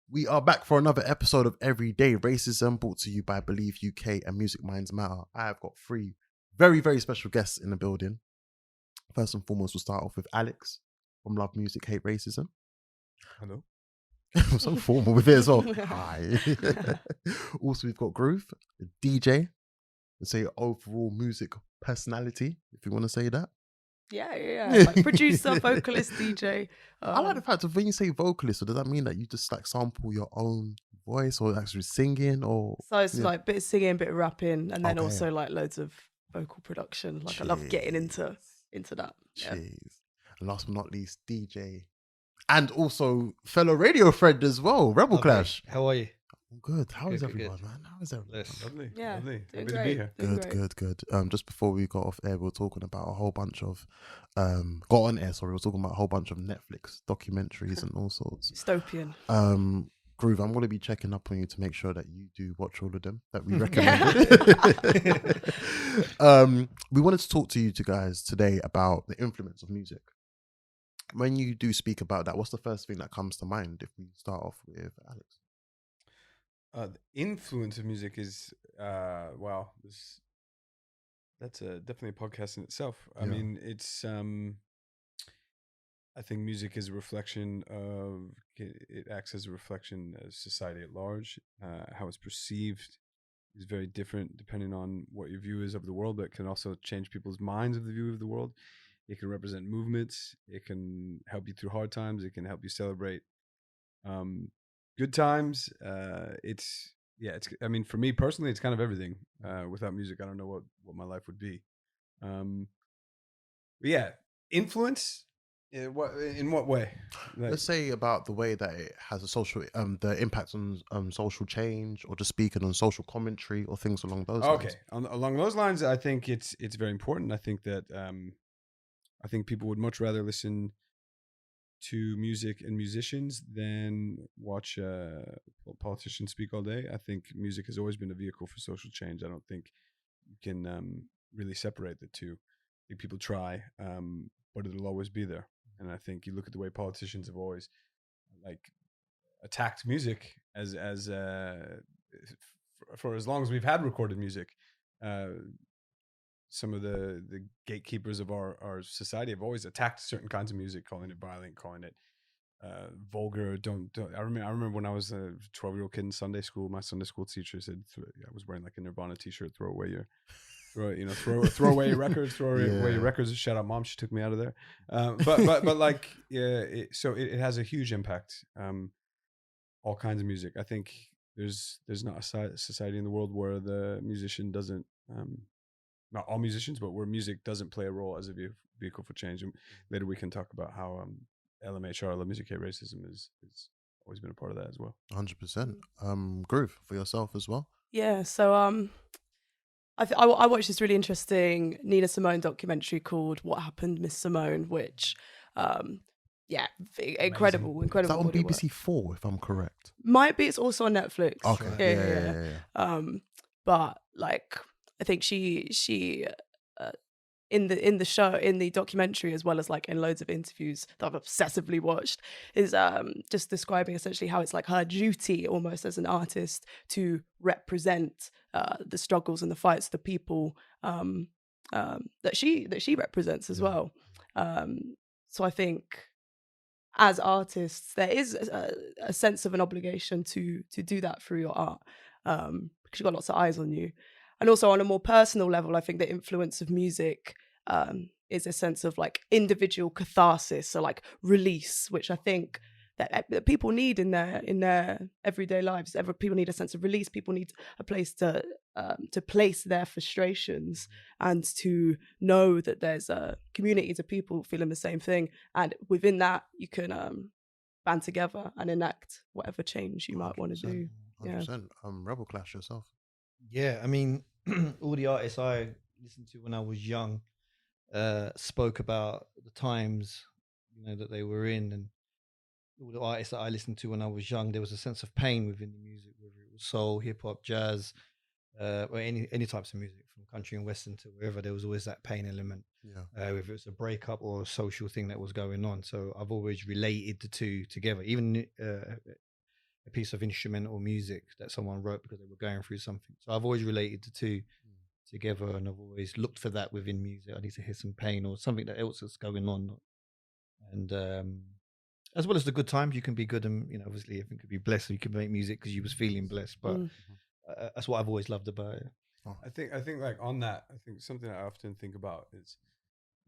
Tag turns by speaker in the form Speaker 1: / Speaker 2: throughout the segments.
Speaker 1: We are back for another episode of Everyday Racism, brought to you by Believe UK and Music Minds Matter. I have got three very, very special guests in the building. First and foremost, we'll start off with Alex from Love Music, Hate Racism.
Speaker 2: Hello.
Speaker 1: I'm so formal with it as well. Hi. Also, we've got Groove, a DJ, and say overall music personality, if you want to say that.
Speaker 3: Yeah. Like producer, vocalist, DJ.
Speaker 1: I like the fact of when you say vocalist, so does that mean that you just like sample your own voice or actually singing or?
Speaker 3: So it's like a bit of singing, bit of rapping, and then also like loads of vocal production. Like I love getting into that. Yeah.
Speaker 1: Jeez. And last but not least, DJ and also fellow radio friend as well, RebelClash.
Speaker 4: How are you?
Speaker 1: Good. How is everyone, man? How is everyone?
Speaker 2: Lovely.
Speaker 3: Yeah,
Speaker 2: Lovely.
Speaker 3: doing
Speaker 2: Happy
Speaker 3: great.
Speaker 2: to be here.
Speaker 1: Good. Just before we got off air, we were talking about a whole bunch of we were talking about a whole bunch of Netflix documentaries and all sorts.
Speaker 3: Dystopian.
Speaker 1: Groove, I'm going to be checking up on you to make sure that you do watch all of them that we recommended. We wanted to talk to you guys today about the influence of music. When you do speak about that, what's the first thing that comes to mind if we start off with Alex?
Speaker 2: The influence of music is that's definitely a podcast in itself. I mean, it's I think music is a reflection of it acts as a reflection of society at large. How it's perceived is very different depending on what your view is of the world, but it can also change people's minds of the view of the world. It can represent movements. It can help you through hard times. It can help you celebrate good times. I mean, for me personally, it's kind of everything. Without music, I don't know what my life would be. Influence. In what way? Like,
Speaker 1: let's say about the way that it has a social, the impact on social change, or just speaking on social commentary or things along those lines.
Speaker 2: Okay, along those lines, I think it's very important. I think that I think people would much rather listen to music and musicians than watch politicians speak all day. I think music has always been a vehicle for social change. I don't think you can really separate the two. I think people try, but it'll always be there. And I think you look at the way politicians have always like attacked music as for as long as we've had recorded music. Some of the gatekeepers of our society have always attacked certain kinds of music, calling it violent, calling it vulgar. Don't. I remember when I was a 12-year-old kid in Sunday school, my Sunday school teacher said I was wearing like a Nirvana t-shirt. Throw away your records. Throw away your records. Shout out, Mom. She took me out of there. But like, so it has a huge impact. All kinds of music. I think there's not a society in the world where the musician doesn't. Not all musicians, but where music doesn't play a role as a vehicle for change. And later we can talk about how LMHR, Love Music, Hate Racism, is always been a part of that as well.
Speaker 1: 100%. Groove, for yourself as well?
Speaker 3: Yeah, so I watched this really interesting Nina Simone documentary called What Happened, Miss Simone, which incredible.
Speaker 1: Is that on BBC 4, if I'm correct?
Speaker 3: Might be. It's also on Netflix.
Speaker 1: Okay.
Speaker 3: Yeah. But like, I think she in the documentary, as well as like in loads of interviews that I've obsessively watched, is just describing essentially how it's like her duty almost as an artist to represent the struggles and the fights, the people that she represents as well. So I think as artists, there is a sense of an obligation to do that through your art, because you've got lots of eyes on you. And also on a more personal level, I think the influence of music is a sense of like individual catharsis, so like release, which I think that people need in their everyday lives. People need a sense of release. People need a place to place their frustrations and to know that there's communities of people feeling the same thing. And within that, you can band together and enact whatever change you might want to do.
Speaker 1: 100%. RebelClash yourself.
Speaker 4: Yeah, I mean, all the artists I listened to when I was young spoke about the times, that they were in, and all the artists that I listened to when I was young, there was a sense of pain within the music, whether it was soul, hip hop, jazz, or any types of music, from country and western to wherever. There was always that pain element, whether it was a breakup or a social thing that was going on. So I've always related the two together. Even a piece of instrumental music that someone wrote because they were going through something. So I've always related the two together, and I've always looked for that within music. I need to hear some pain or something that else that's going on, and as well as the good times, you can be good, and obviously, if you could be blessed, you can make music because you was feeling blessed. But that's what I've always loved about it.
Speaker 2: I think like on that, I think something I often think about is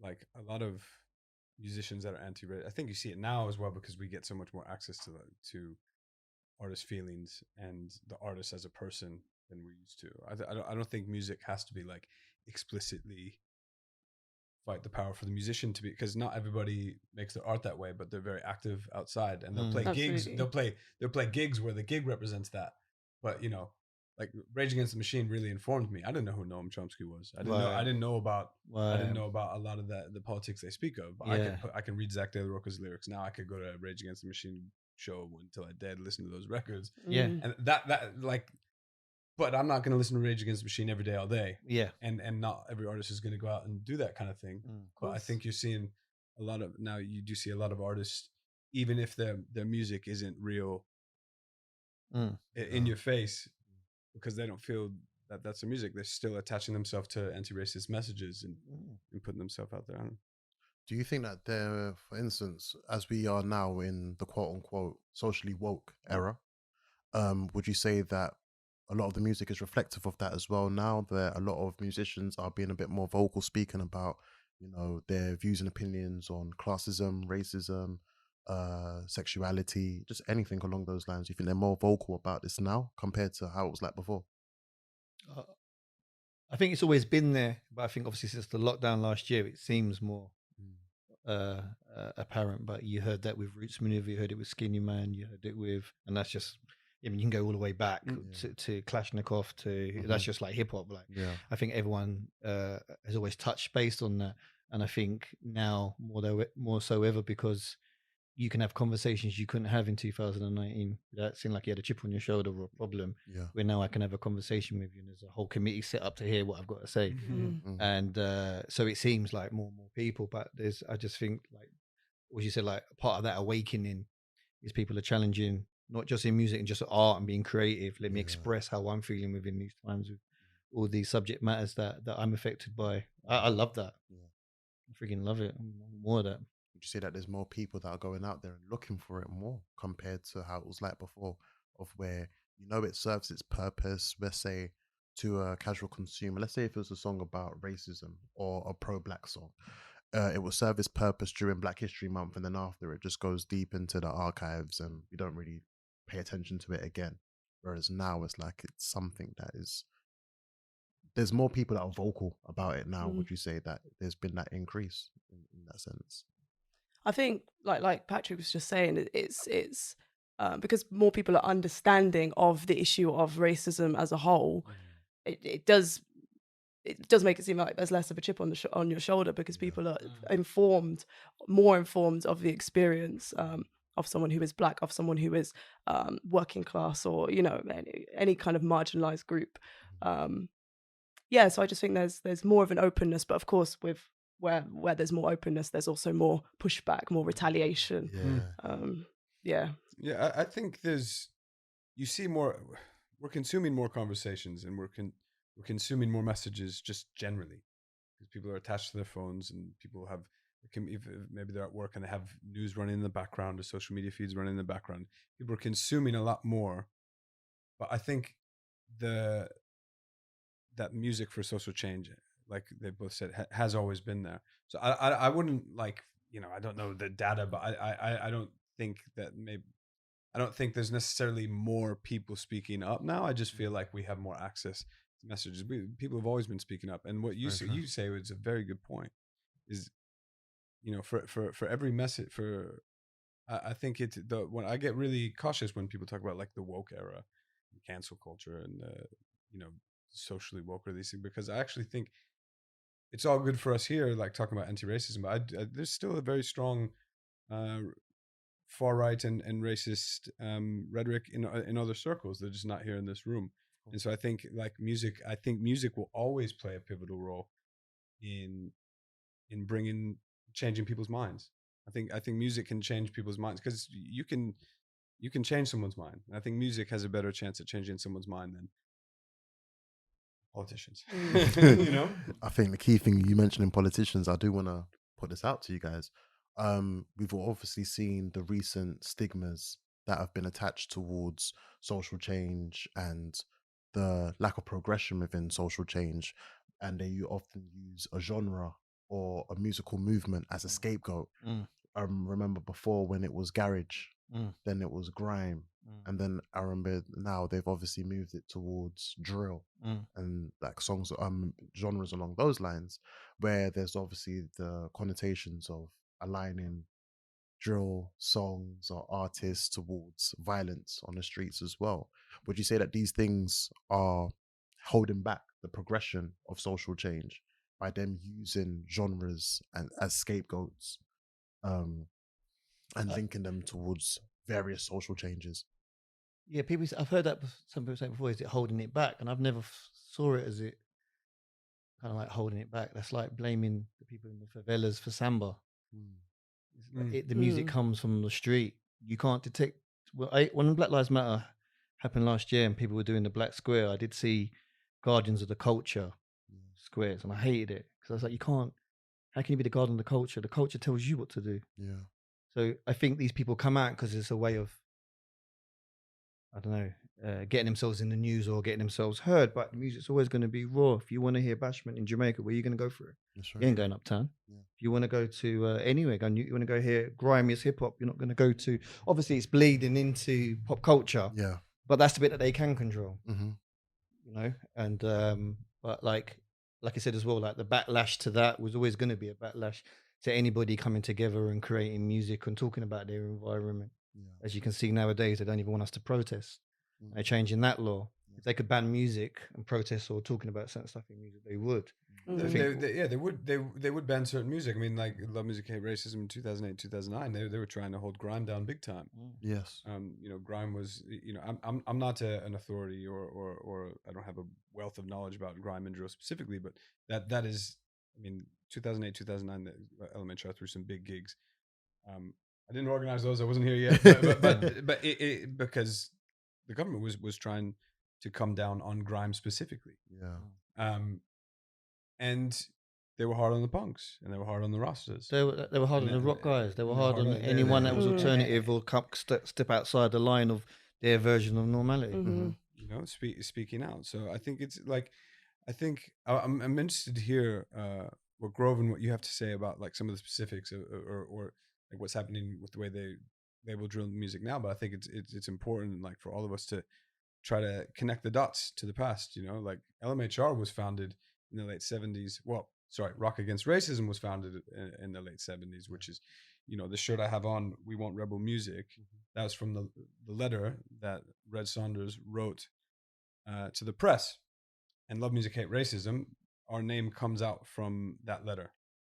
Speaker 2: like a lot of musicians that are anti-racist. I think you see it now as well because we get so much more access to artist feelings and the artist as a person than we used to. I don't think music has to be like explicitly fight the power for the musician to be, because not everybody makes their art that way, but they're very active outside and they'll play gigs. They'll play gigs where the gig represents that. But like Rage Against the Machine really informed me. I didn't know who Noam Chomsky was. I didn't know about a lot of the politics they speak of. But I can read Zach De La Rocha's lyrics now. I could go to a Rage Against the Machine show until I dead, listen to those records.
Speaker 4: Yeah.
Speaker 2: And that like, but I'm not going to listen to Rage Against the Machine every day, all day.
Speaker 4: Yeah.
Speaker 2: And not every artist is going to go out and do that kind of thing. But I think you're seeing you do see a lot of artists, even if their music isn't real in your face, because they don't feel that that's their music, they're still attaching themselves to anti-racist messages and putting themselves out there.
Speaker 1: Do you think that there, for instance, as we are now in the quote unquote socially woke era, would you say that a lot of the music is reflective of that as well now, that a lot of musicians are being a bit more vocal, speaking about, their views and opinions on classism, racism, sexuality, just anything along those lines? Do you think they're more vocal about this now compared to how it was like before?
Speaker 4: I think it's always been there, but I think obviously since the lockdown last year, it seems more apparent. But you heard that with Roots Maneuver, you heard it with Skinny Man, you heard it with, and that's just, I mean, you can go all the way back to Kalashnikov, to that's just like hip hop. Like, I think everyone has always touched based on that, and I think now more so ever, because you can have conversations you couldn't have in 2019 without seeming like you had a chip on your shoulder or a problem. Yeah. Where now I can have a conversation with you, and there's a whole committee set up to hear what I've got to say. And so it seems like more and more people, but I just think, like what you said, like part of that awakening is people are challenging, not just in music and just art and being creative. Let me express how I'm feeling within these times with all these subject matters that I'm affected by. I love that. I freaking love it. More of that.
Speaker 1: Would you say that there's more people that are going out there and looking for it more compared to how it was like before, of where it serves its purpose, let's say, to a casual consumer? Let's say if it was a song about racism or a pro-black song, it will serve its purpose during Black History Month, and then after it just goes deep into the archives and we don't really pay attention to it again. Whereas now it's like it's something that is, there's more people that are vocal about it now. Would you say that there's been that increase in that sense?
Speaker 3: I think, like Patrick was just saying, it's because more people are understanding of the issue of racism as a whole. It does make it seem like there's less of a chip on your shoulder, because people are more informed of the experience of someone who is Black, of someone who is working class, or any kind of marginalized group. So I just think there's more of an openness, but of course with where there's more openness, there's also more pushback, more retaliation.
Speaker 2: I think you see more, we're consuming more conversations, and we're consuming more messages just generally, because people are attached to their phones, and people maybe they're at work and they have news running in the background or social media feeds running in the background. People are consuming a lot more, but I think that music for social change, like they both said, has always been there. So I wouldn't I don't know the data, but I don't think there's necessarily more people speaking up now. I just feel like we have more access to messages. People have always been speaking up, and what you say was a very good point. Is for every message, I think when I get really cautious when people talk about like the woke era, and cancel culture, and socially woke or these things, because I actually think it's all good for us here, like talking about anti-racism, but there's still a very strong far right and racist rhetoric in other circles. They're just not here in this room. And so I think music will always play a pivotal role in changing people's minds. I think music can change people's minds, because you can you can change someone's mind. And I think music has a better chance at changing someone's mind than politicians. You know,
Speaker 1: I think the key thing you mentioned in politicians, I do want to put this out to you guys. We've obviously seen the recent stigmas that have been attached towards social change and the lack of progression within social change, and they often use a genre or a musical movement as a scapegoat. Remember before when it was garage, then it was grime, and then I remember now they've obviously moved it towards drill and like songs, genres along those lines, where there's obviously the connotations of aligning drill songs or artists towards violence on the streets as well. Would you say that these things are holding back the progression of social change by them using genres and as scapegoats, and linking them towards various social changes?
Speaker 4: Yeah, I've heard that some people say before. Is it holding it back? And I've never saw it as it kind of like holding it back. That's like blaming the people in the favelas for samba. The music comes from the street. You can't detect. Well, when Black Lives Matter happened last year and people were doing the Black Square, I did see Guardians of the Culture squares, and I hated it because I was like, you can't. How can you be the guardian of the culture? The culture tells you what to do. Yeah. So I think these people come out because it's a way of, I don't know, getting themselves in the news or getting themselves heard. But music's always going to be raw. If you want to hear Bashment in Jamaica, where are you going to go for it? That's right. You ain't going uptown. Yeah. If you want to go to anywhere, you want to go hear grimiest hip hop, you're not going to go to. Obviously, it's bleeding into pop culture. Yeah. But that's the bit that they can control. You know, and but like I said as well, like the backlash to that was always going to be a backlash to anybody coming together and creating music and talking about their environment. Yeah. As you can see nowadays, they don't even want us to protest. They're changing that law. If they could ban music and protest or talking about certain stuff in music, they would.
Speaker 2: They would ban certain music. I mean, like Love Music, Hate Racism in 2008, 2009. They were trying to hold grime down big time. Yes. You know, grime was. You know, I'm not an authority or I don't have a wealth of knowledge about grime and drill specifically, but that is. I mean, 2008, 2009, the LMHR threw some big gigs. I didn't organize those. I wasn't here yet, but it because the government was trying to come down on grime specifically. Yeah. And they were hard on the punks and they were hard on the Rastas.
Speaker 4: They were hard on the rock guys. They were hard on anyone that was alternative or step outside the line of their version of normality.
Speaker 2: You know, speaking out. So I think it's like, I'm interested to hear what Grove and what you have to say about like some of the specifics or like what's happening with the way they will drill music now. But I think it's important like for all of us to try to connect the dots to the past. You know, like LMHR was founded in the late 70s. Well, sorry, Rock Against Racism was founded in the late 70s, which is, you know, the shirt I have on, We Want Rebel Music. That was from the letter that Red Saunders wrote to the press. And Love Music, Hate Racism, our name comes out from that letter.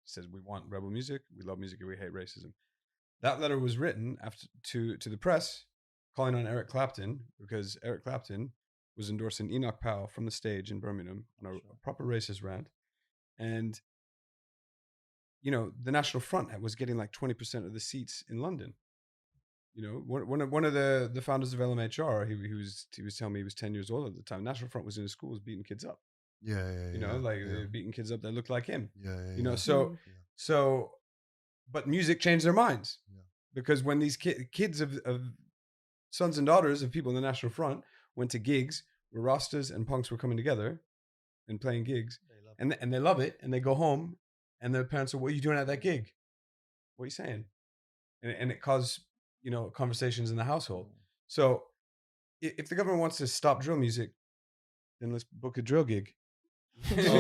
Speaker 2: It says, we want rebel music, we love music, and we hate racism. That letter was written to the press, calling on Eric Clapton, because Eric Clapton was endorsing Enoch Powell from the stage in Birmingham on a proper racist rant. And, you know, the National Front was getting like 20% of the seats in London. You know, one of the founders of LMHR, he was telling me he was 10 years old at the time. National Front was in his schools beating kids up. You know, like beating kids up that looked like him. You know, so, but music changed their minds because when these kids of sons and daughters of people in the National Front went to gigs where Rastas and punks were coming together and playing gigs, and they love it, and they go home, and their parents are, "What are you doing at that gig? What are you saying?" And it caused, you know, conversations in the household. So if the government wants to stop drill music, then let's book a drill gig. You know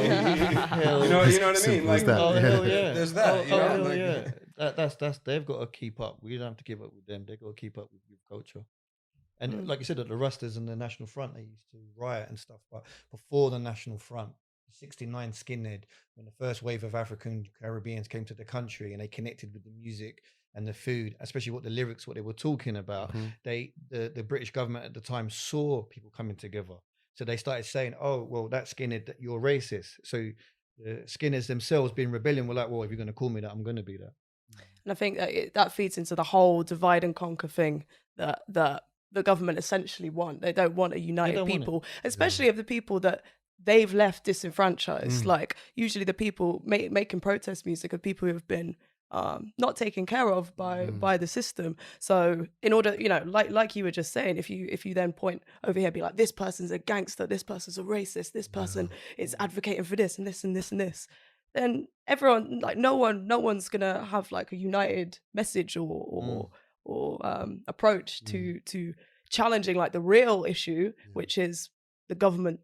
Speaker 2: what I mean? Like, there's that.
Speaker 4: That's they've got to keep up. We don't have to keep up with them. They've got to keep up with youth culture. And like you said, at the Rastas and the National Front, they used to riot and stuff. But before the National Front, 69 Skinhead, when the first wave of African Caribbeans came to the country and they connected with the music and the food, especially what they were talking about, the British government at the time saw people coming together. So they started saying, oh, well, that skinhead, you're racist. So the skinheads themselves being rebellion were like, well, if you're going to call me that, I'm going to be that.
Speaker 3: And I think that feeds into the whole divide and conquer thing that the government essentially want. They don't want a united people, especially of the people that they've left disenfranchised. Like usually the people making protest music are people who have been not taken care of by the system. So in order, like you were just saying, if you then point over here, be like, this person's a gangster, this person's a racist, this person is advocating for this and this and this and this, then everyone, like no one's gonna have like a united message or approach to challenging like the real issue, which is the government,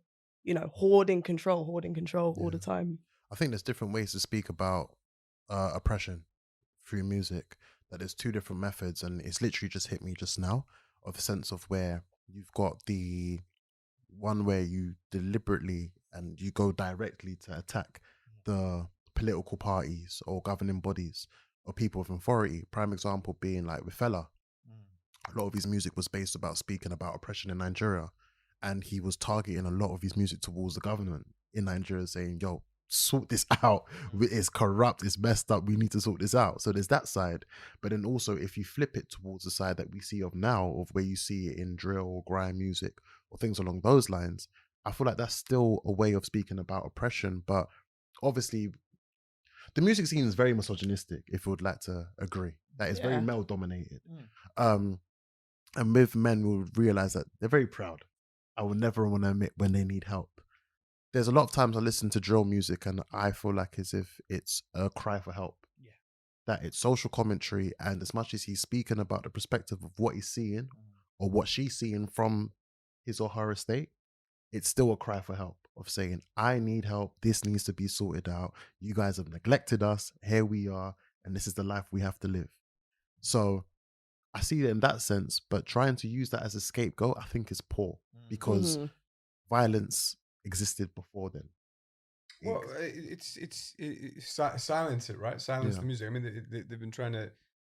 Speaker 3: hoarding control all the time.
Speaker 1: I think there's different ways to speak about oppression through music. That there's two different methods, and it's literally just hit me just now, of the sense of where you've got the one where you deliberately and you go directly to attack the political parties or governing bodies or people of authority. Prime example being like with Fela. A lot of his music was based about speaking about oppression in Nigeria, and he was targeting a lot of his music towards the government in Nigeria, saying, yo, sort this out, it's corrupt, it's messed up, we need to sort this out. So there's that side. But then also, if you flip it towards the side that we see of now, of where you see it in drill or grime music or things along those lines, I feel like that's still a way of speaking about oppression. But obviously the music scene is very misogynistic, if you would like to agree. That is very male dominated. And with men, we'll realize that they're very proud. I will never want to admit when they need help. There's a lot of times I listen to drill music and I feel like as if it's a cry for help. Yeah. That it's social commentary, and as much as he's speaking about the perspective of what he's seeing or what she's seeing from his or her estate, it's still a cry for help, of saying, I need help, this needs to be sorted out, you guys have neglected us, here we are, and this is the life we have to live. So I see it in that sense, but trying to use that as a scapegoat, I think is poor, because violence existed before then.
Speaker 2: Well, it's silence it, right? Silence the music. I mean, they've been trying to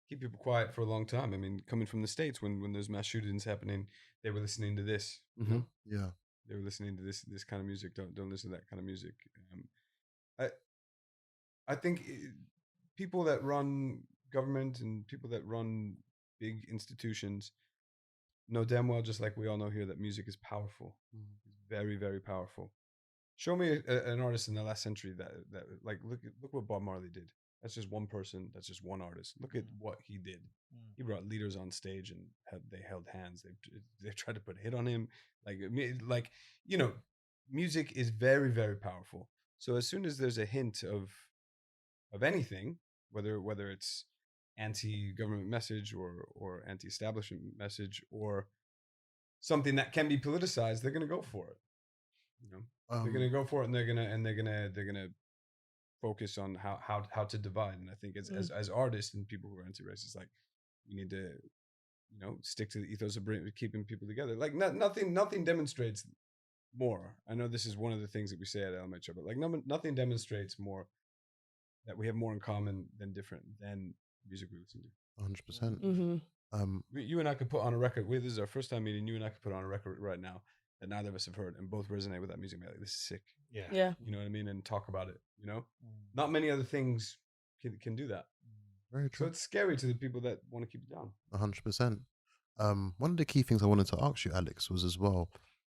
Speaker 2: keep people quiet for a long time. I mean, coming from the States, when there's mass shootings happening, they were listening to this.
Speaker 1: Yeah,
Speaker 2: they were listening to this kind of music. Don't listen to that kind of music. I think people that run government and people that run big institutions know damn well, just like we all know here, that music is powerful. It's very, very powerful. Show me an artist in the last century that like look what Bob Marley did. That's just one person. That's just one artist. Look at what he did. He brought leaders on stage and they held hands. They tried to put a hit on him. Like music is very, very powerful. So as soon as there's a hint of anything, whether it's anti-government message or anti-establishment message or something that can be politicized, they're going to go for it. They're going to go for it, and they're going to focus on how to divide. And I think as artists and people who are anti-racist, like, we need to stick to the ethos of keeping people together. Like nothing demonstrates more. I know this is one of the things that we say at LMHR, but like nothing demonstrates more that we have more in common than different than music we listen to.
Speaker 1: 100%.
Speaker 2: You and I could put on a record. This is our first time meeting. You and I could put on a record right now that neither of us have heard, and both resonate with that music. Like, this is sick.
Speaker 3: Yeah.
Speaker 2: You know what I mean? And talk about it. Not many other things can do that.
Speaker 1: Very true.
Speaker 2: So it's scary to the people that want to keep it down.
Speaker 1: 100%. One of the key things I wanted to ask you, Alex, was as well,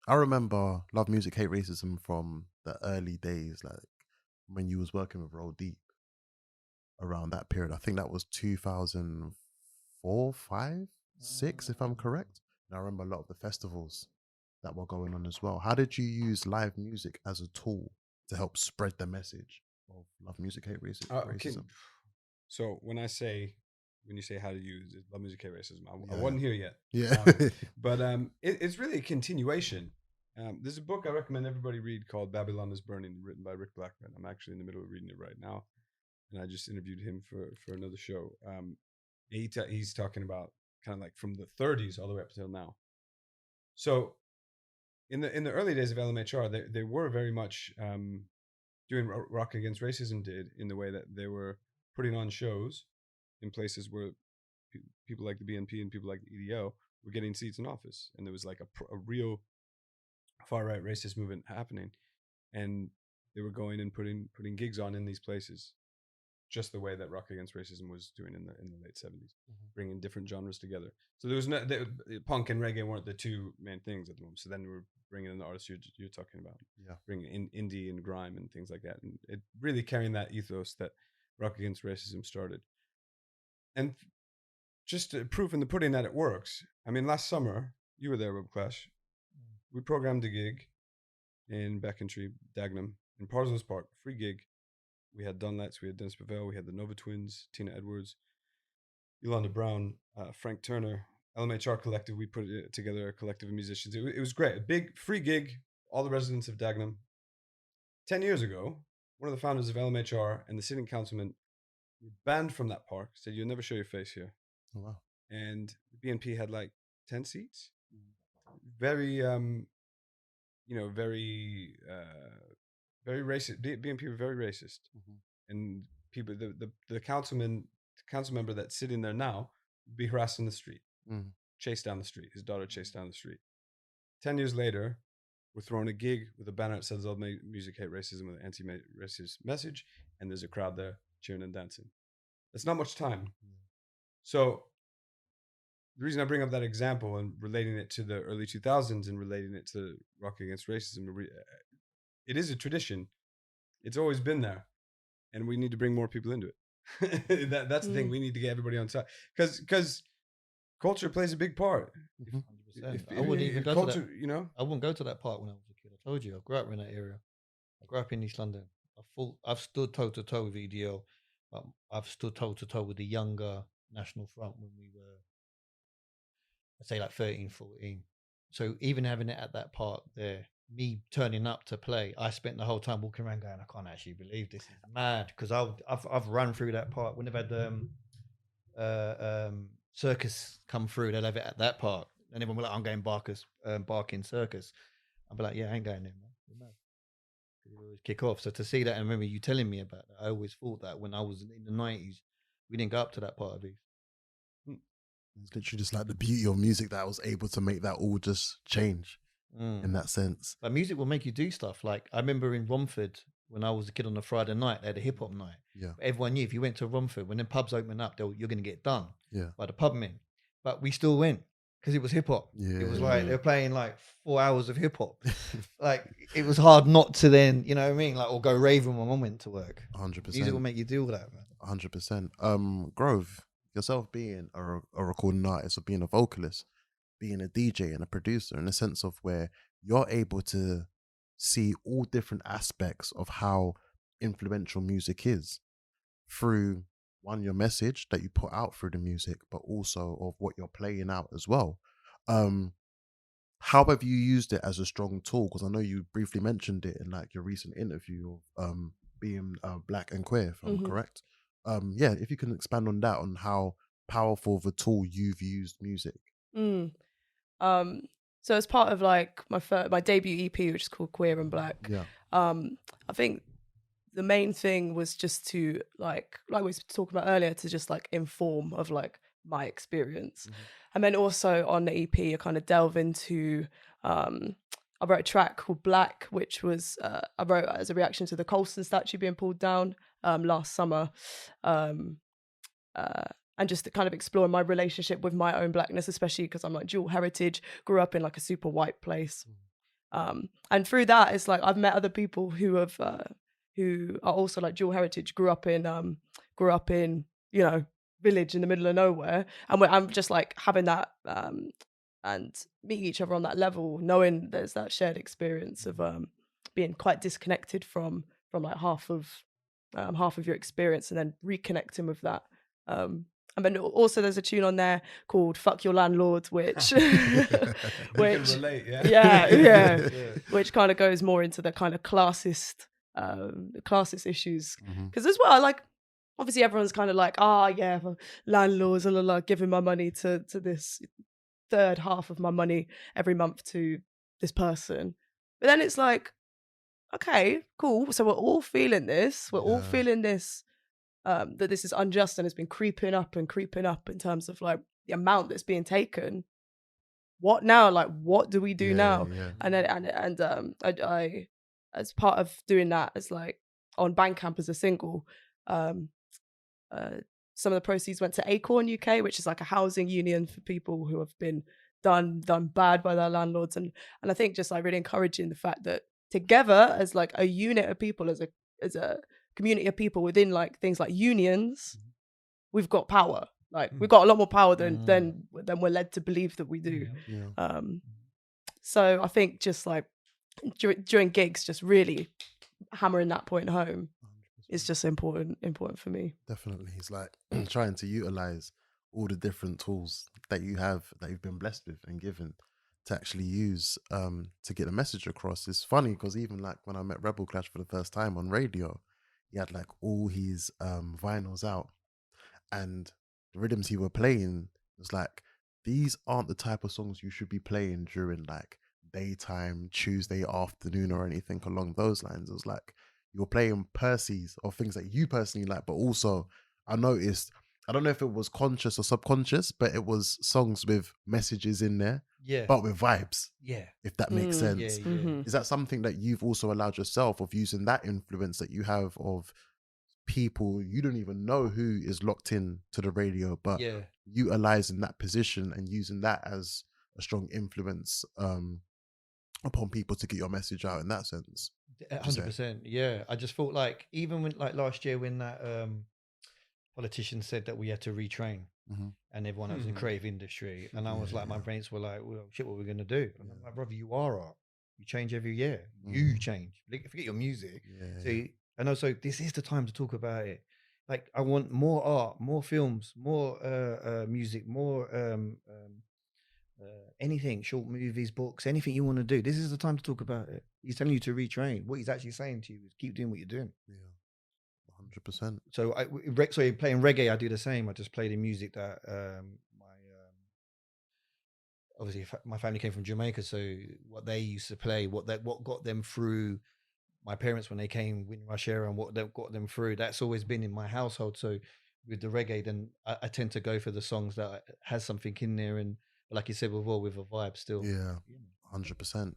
Speaker 1: I remember Love Music, Hate Racism from the early days, like when you was working with Roll Deep around that period. I think that was 2004, 5, 6, if I'm correct. And I remember a lot of the festivals that were going on as well. How did you use live music as a tool to help spread the message of Love Music, Hate Racism?
Speaker 2: So when you say how to use it, Love Music, Hate Racism, I wasn't here yet.
Speaker 1: Yeah.
Speaker 2: But it's really a continuation. There's a book I recommend everybody read called Babylon is Burning, written by Rick Blackman. I'm actually in the middle of reading it right now, and I just interviewed him for another show. He's talking about kind of like from the 30s all the way up until now. So in the early days of LMHR, they were very much doing Rock Against Racism did, in the way that they were putting on shows in places where people like the BNP and people like the EDO were getting seats in office, and there was like a real far-right racist movement happening, and they were going and putting gigs on in these places, just the way that Rock Against Racism was doing in the late 70s, bringing different genres together. So there was punk and reggae weren't the two main things at the moment. So then we were bringing in the artists you're talking about, bringing in indie and grime and things like that, and it really carrying that ethos that Rock Against Racism started. And just proof in the pudding that it works. I mean, last summer you were there, RebelClash. We programmed a gig in Beckentry, Dagenham, in Parsons Park, free gig. We had Dunlets, we had Dennis Pavel, we had the Nova Twins, Tina Edwards, Yolanda Brown, Frank Turner, LMHR Collective. We put together a collective of musicians. It was great. A big free gig, all the residents of Dagenham. 10 years ago, one of the founders of LMHR and the sitting councilman were banned from that park, said, "You'll never show your face here."
Speaker 1: Oh, wow.
Speaker 2: And the BNP had like 10 seats. Very, very racist. BNP were very racist. And people, the council member that's sitting there now would be harassed in the street, chased down the street. His daughter chased down the street. 10 years later, we're throwing a gig with a banner that says "All music hate racism" with an anti-racist message, and there's a crowd there cheering and dancing. That's not much time. So the reason I bring up that example and relating it to the early 2000s and relating it to Rock Against Racism, it is a tradition. It's always been there, and we need to bring more people into it. That's the thing. We need to get everybody on side, because culture plays a big part.
Speaker 4: 100%. I wouldn't even go
Speaker 2: culture,
Speaker 4: to that.
Speaker 2: you know,
Speaker 4: I wouldn't go to that park when I was a kid. I told you, I grew up in that area. I grew up in East London. I've stood toe to toe with EDL, but I've stood toe to toe with the younger National Front when we were, I'd say, like 13, 14. So even having it at that park there, me turning up to play, I spent the whole time walking around going, I can't actually believe this is mad, because I've run through that park. When they've had circus come through, they'll have it at that park, and everyone will be like, I'm going barking circus. I'll be like, yeah, I ain't going there, man. You're mad. It always kick off. So to see that, and remember you telling me about that, I always thought that when I was in the 90s, we didn't go up to that part of it.
Speaker 1: It's literally just like the beauty of music that I was able to make that all just change in that sense.
Speaker 4: But music will make you do stuff. Like I remember in Romford when I was a kid on a Friday night, they had a hip hop night.
Speaker 1: Yeah.
Speaker 4: Everyone knew if you went to Romford, when the pubs open up, you're going to get done by the pub men. But we still went because it was hip hop.
Speaker 1: Yeah.
Speaker 4: It was like they were playing like 4 hours of hip hop. Like it was hard not to then, you know what I mean? Like, or go raving when mum went to work.
Speaker 1: 100%.
Speaker 4: Music will make you do all that, man.
Speaker 1: 100%. Grove, yourself being a recording artist or being a vocalist, being a DJ and a producer, in a sense of where you're able to see all different aspects of how influential music is through your message that you put out through the music, but also of what you're playing out as well. How have you used it as a strong tool? Because I know you briefly mentioned it in like your recent interview of being black and queer, if I'm correct. If you can expand on that, on how powerful of a tool you've used music.
Speaker 3: So as part of like my debut EP, which is called Queer and Black, I think the main thing was just to like we were talking about earlier, to just like inform of like my experience. And then also on the EP, I kind of delve into, I wrote a track called Black, which was, I wrote as a reaction to the Colston statue being pulled down last summer. And just to kind of explore my relationship with my own blackness, especially because I'm like dual heritage, grew up in like a super white place. And through that, it's like I've met other people who have, who are also like dual heritage, grew up in, you know, village in the middle of nowhere, and I'm just like having that and meeting each other on that level, knowing there's that shared experience of being quite disconnected from like half of your experience, and then reconnecting with that. And then also there's a tune on there called "Fuck Your Landlord," which which
Speaker 2: can relate,
Speaker 3: yeah, which kind of goes more into the kind of classist issues, because as well, like obviously everyone's kind of like, landlords are giving my money to this third half of my money every month to this person. But then it's like, okay, cool. So we're all feeling this. We're all feeling this, that this is unjust, and it's been creeping up in terms of like the amount that's being taken. What now? Like, what do we do now?
Speaker 1: Yeah.
Speaker 3: And I, as part of doing that, as like on Bandcamp as a single, some of the proceeds went to Acorn UK, which is like a housing union for people who have been done bad by their landlords. And I think just like really encouraging the fact that together as like a unit of people, as a community of people within like things like unions, we've got power. Like we've got a lot more power than we're led to believe that we do.
Speaker 1: Yeah.
Speaker 3: So I think just like during gigs, just really hammering that point home is just important for me.
Speaker 1: Definitely. It's like trying to utilize all the different tools that you have, that you've been blessed with and given to actually use to get a message across. It's funny because even like when I met RebelClash for the first time on radio, he had like all his vinyls out, and the rhythms he were playing was like, these aren't the type of songs you should be playing during like daytime, Tuesday afternoon or anything along those lines. It was like you were playing Percy's or things that you personally like, but also I noticed, I don't know if it was conscious or subconscious, but it was songs with messages in there, but with vibes.
Speaker 4: Yeah.
Speaker 1: If that makes sense.
Speaker 4: Yeah, yeah.
Speaker 1: Is that something that you've also allowed yourself, of using that influence that you have of people you don't even know who is locked in to the radio, but utilizing that position and using that as a strong influence upon people to get your message out in that sense?
Speaker 4: 100%. Yeah. I just felt like even when like last year when that politician said that we had to retrain and everyone that was in the creative industry, and I was like, my brains were like, well, shit, what are we going to do? And I'm like, brother, you are art. You change every year. You change. Forget your music. So, and also, this is the time to talk about it. Like, I want more art, more films, more music, more anything, short movies, books, anything you want to do. This is the time to talk about it. He's telling you to retrain. What he's actually saying to you is keep doing what you're doing.
Speaker 1: Yeah, 100%.
Speaker 4: So, playing reggae, I do the same. I just play the music that obviously my family came from Jamaica, so what they used to play, what got them through. My parents, when they came, Windrush era, and what got them through, that's always been in my household. So with the reggae, then I tend to go for the songs that has something in there, and like you said before, with a vibe still.
Speaker 1: Yeah, 100%.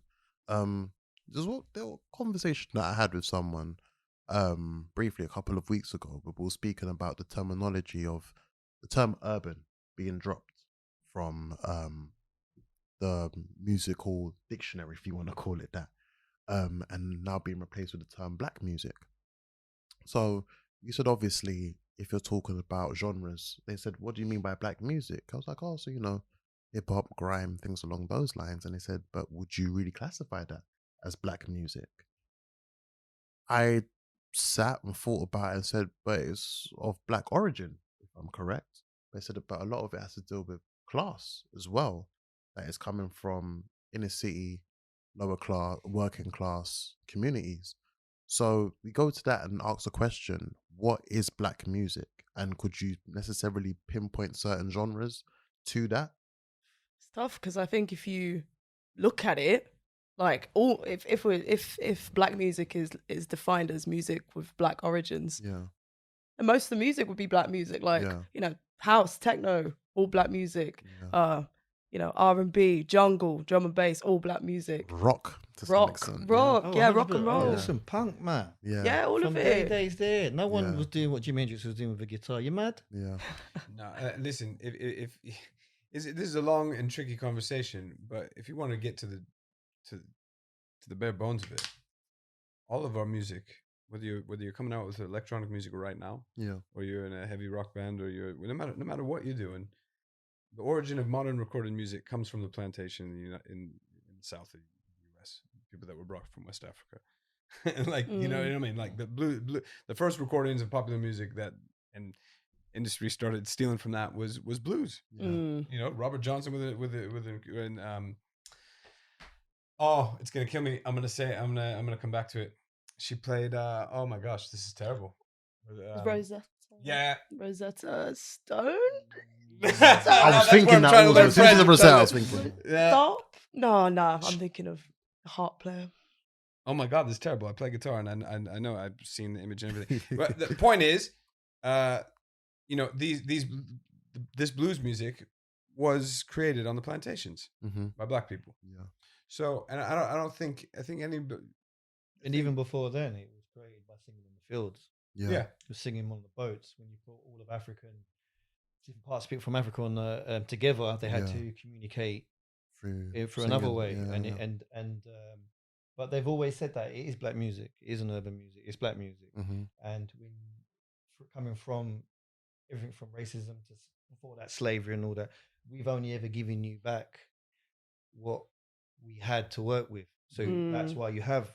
Speaker 1: There's a conversation that I had with someone briefly a couple of weeks ago, but we were speaking about the terminology of the term urban being dropped from the musical dictionary, if you want to call it that. And now being replaced with the term black music. So you said, obviously, if you're talking about genres, they said, what do you mean by black music? I was like, oh, so, hip hop, grime, things along those lines. And they said, but would you really classify that as black music? I sat and thought about it and said, but it's of black origin, if I'm correct. They said, but a lot of it has to deal with class as well. That is coming from inner city, lower class, working class communities. So we go to that and ask the question, what is black music? And could you necessarily pinpoint certain genres to that?
Speaker 3: It's tough because I think if you look at it, like if black music is defined as music with black origins, and most of the music would be black music, like house, techno, all black music, R&B, jungle, drum and bass, all black music.
Speaker 1: Rock, rock
Speaker 3: and roll.
Speaker 4: Listen, punk, man.
Speaker 3: All
Speaker 4: From
Speaker 3: of it.
Speaker 4: Days there. No one was doing what Jimi Hendrix was doing with a guitar. You mad?
Speaker 1: Yeah.
Speaker 2: No, listen. If this is a long and tricky conversation, but if you want to get to the bare bones of it, all of our music, whether you're coming out with electronic music right now, or you're in a heavy rock band, or no matter what you're doing. The origin of modern recorded music comes from the plantation in the south of the U.S. People that were brought from West Africa, like you know what I mean. Like the first recordings of popular music that and industry started stealing from that was blues. Robert Johnson oh, it's gonna kill me. I'm gonna come back to it. She played. Oh my gosh, this is terrible.
Speaker 3: Rosetta.
Speaker 2: Yeah,
Speaker 3: Rosetta Stone.
Speaker 1: I was thinking that also. As soon as I said, I was thinking.
Speaker 3: Stop. No. I'm thinking of a harp player.
Speaker 2: Oh my God, this is terrible. I play guitar and I know I've seen the image and everything. But the point is, this blues music was created on the plantations by black people. Yeah. So, and I think any.
Speaker 4: And even before then, it was created by singing in the fields.
Speaker 1: Yeah.
Speaker 4: was singing on the boats when you put all of Africa and different parts of people from Africa on the together. They had
Speaker 1: Yeah.
Speaker 4: to communicate
Speaker 1: Through
Speaker 4: another
Speaker 1: singing.
Speaker 4: way,
Speaker 1: Yeah,
Speaker 4: and but they've always said that it is black music, it isn't urban music, it's black music.
Speaker 1: Mm-hmm.
Speaker 4: And when coming from everything from racism to before that slavery and all that, we've only ever given you back what we had to work with. So that's why you could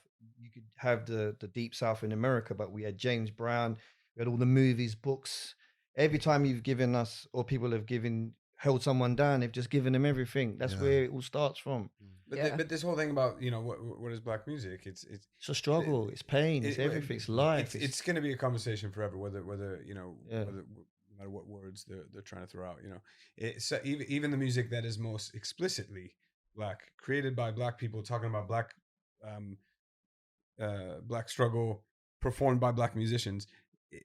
Speaker 4: have the Deep South in America, but we had James Brown, we had all the movies, books. Every time you've given us, or people have held someone down, they've just given them everything. That's where it all starts from.
Speaker 2: But this whole thing about, you know, what is black music? It's
Speaker 4: a struggle. It's pain. It's everything. It's life.
Speaker 2: It's going to be a conversation forever. Whether you know,
Speaker 4: Yeah.
Speaker 2: no matter what words they're trying to throw out. You know, so even the music that is most explicitly black, created by black people, talking about black black struggle, performed by black musicians,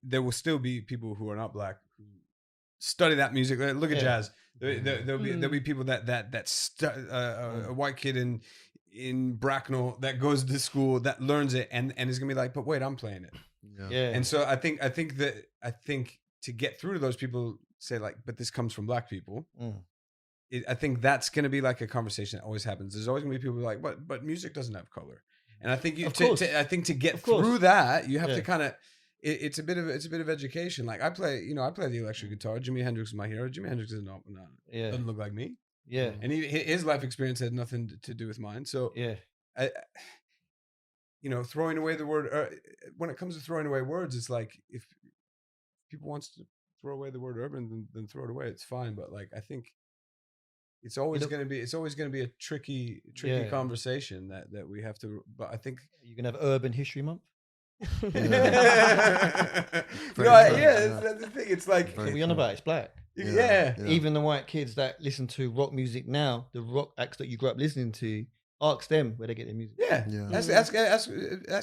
Speaker 2: there will still be people who are not black who study that music. Look at jazz. There'll be people that a white kid in Bracknell that goes to school that learns it and is gonna be like, but wait, I'm playing it.
Speaker 4: Yeah.
Speaker 2: And so I think to get through to those people, say like, but this comes from black people. I think that's gonna be like a conversation that always happens. There's always gonna be people like, but music doesn't have color. And I think to get through that, you have to kind of. It's a bit of education. Like I play the electric guitar. Jimi Hendrix is my hero. Jimi Hendrix doesn't look like me.
Speaker 4: Yeah.
Speaker 2: And his life experience had nothing to do with mine. So throwing away the word. When it comes to throwing away words, it's like if people wants to throw away the word urban, then throw it away. It's fine. But like I think it's always going to be a tricky conversation that we have to. But I think
Speaker 4: you're gonna have Urban History Month.
Speaker 2: That's the thing. It's like
Speaker 4: what we on about? It's black.
Speaker 2: Yeah.
Speaker 4: Even the white kids that listen to rock music now, the rock acts that you grew up listening to, ask them where they get their music.
Speaker 2: Ask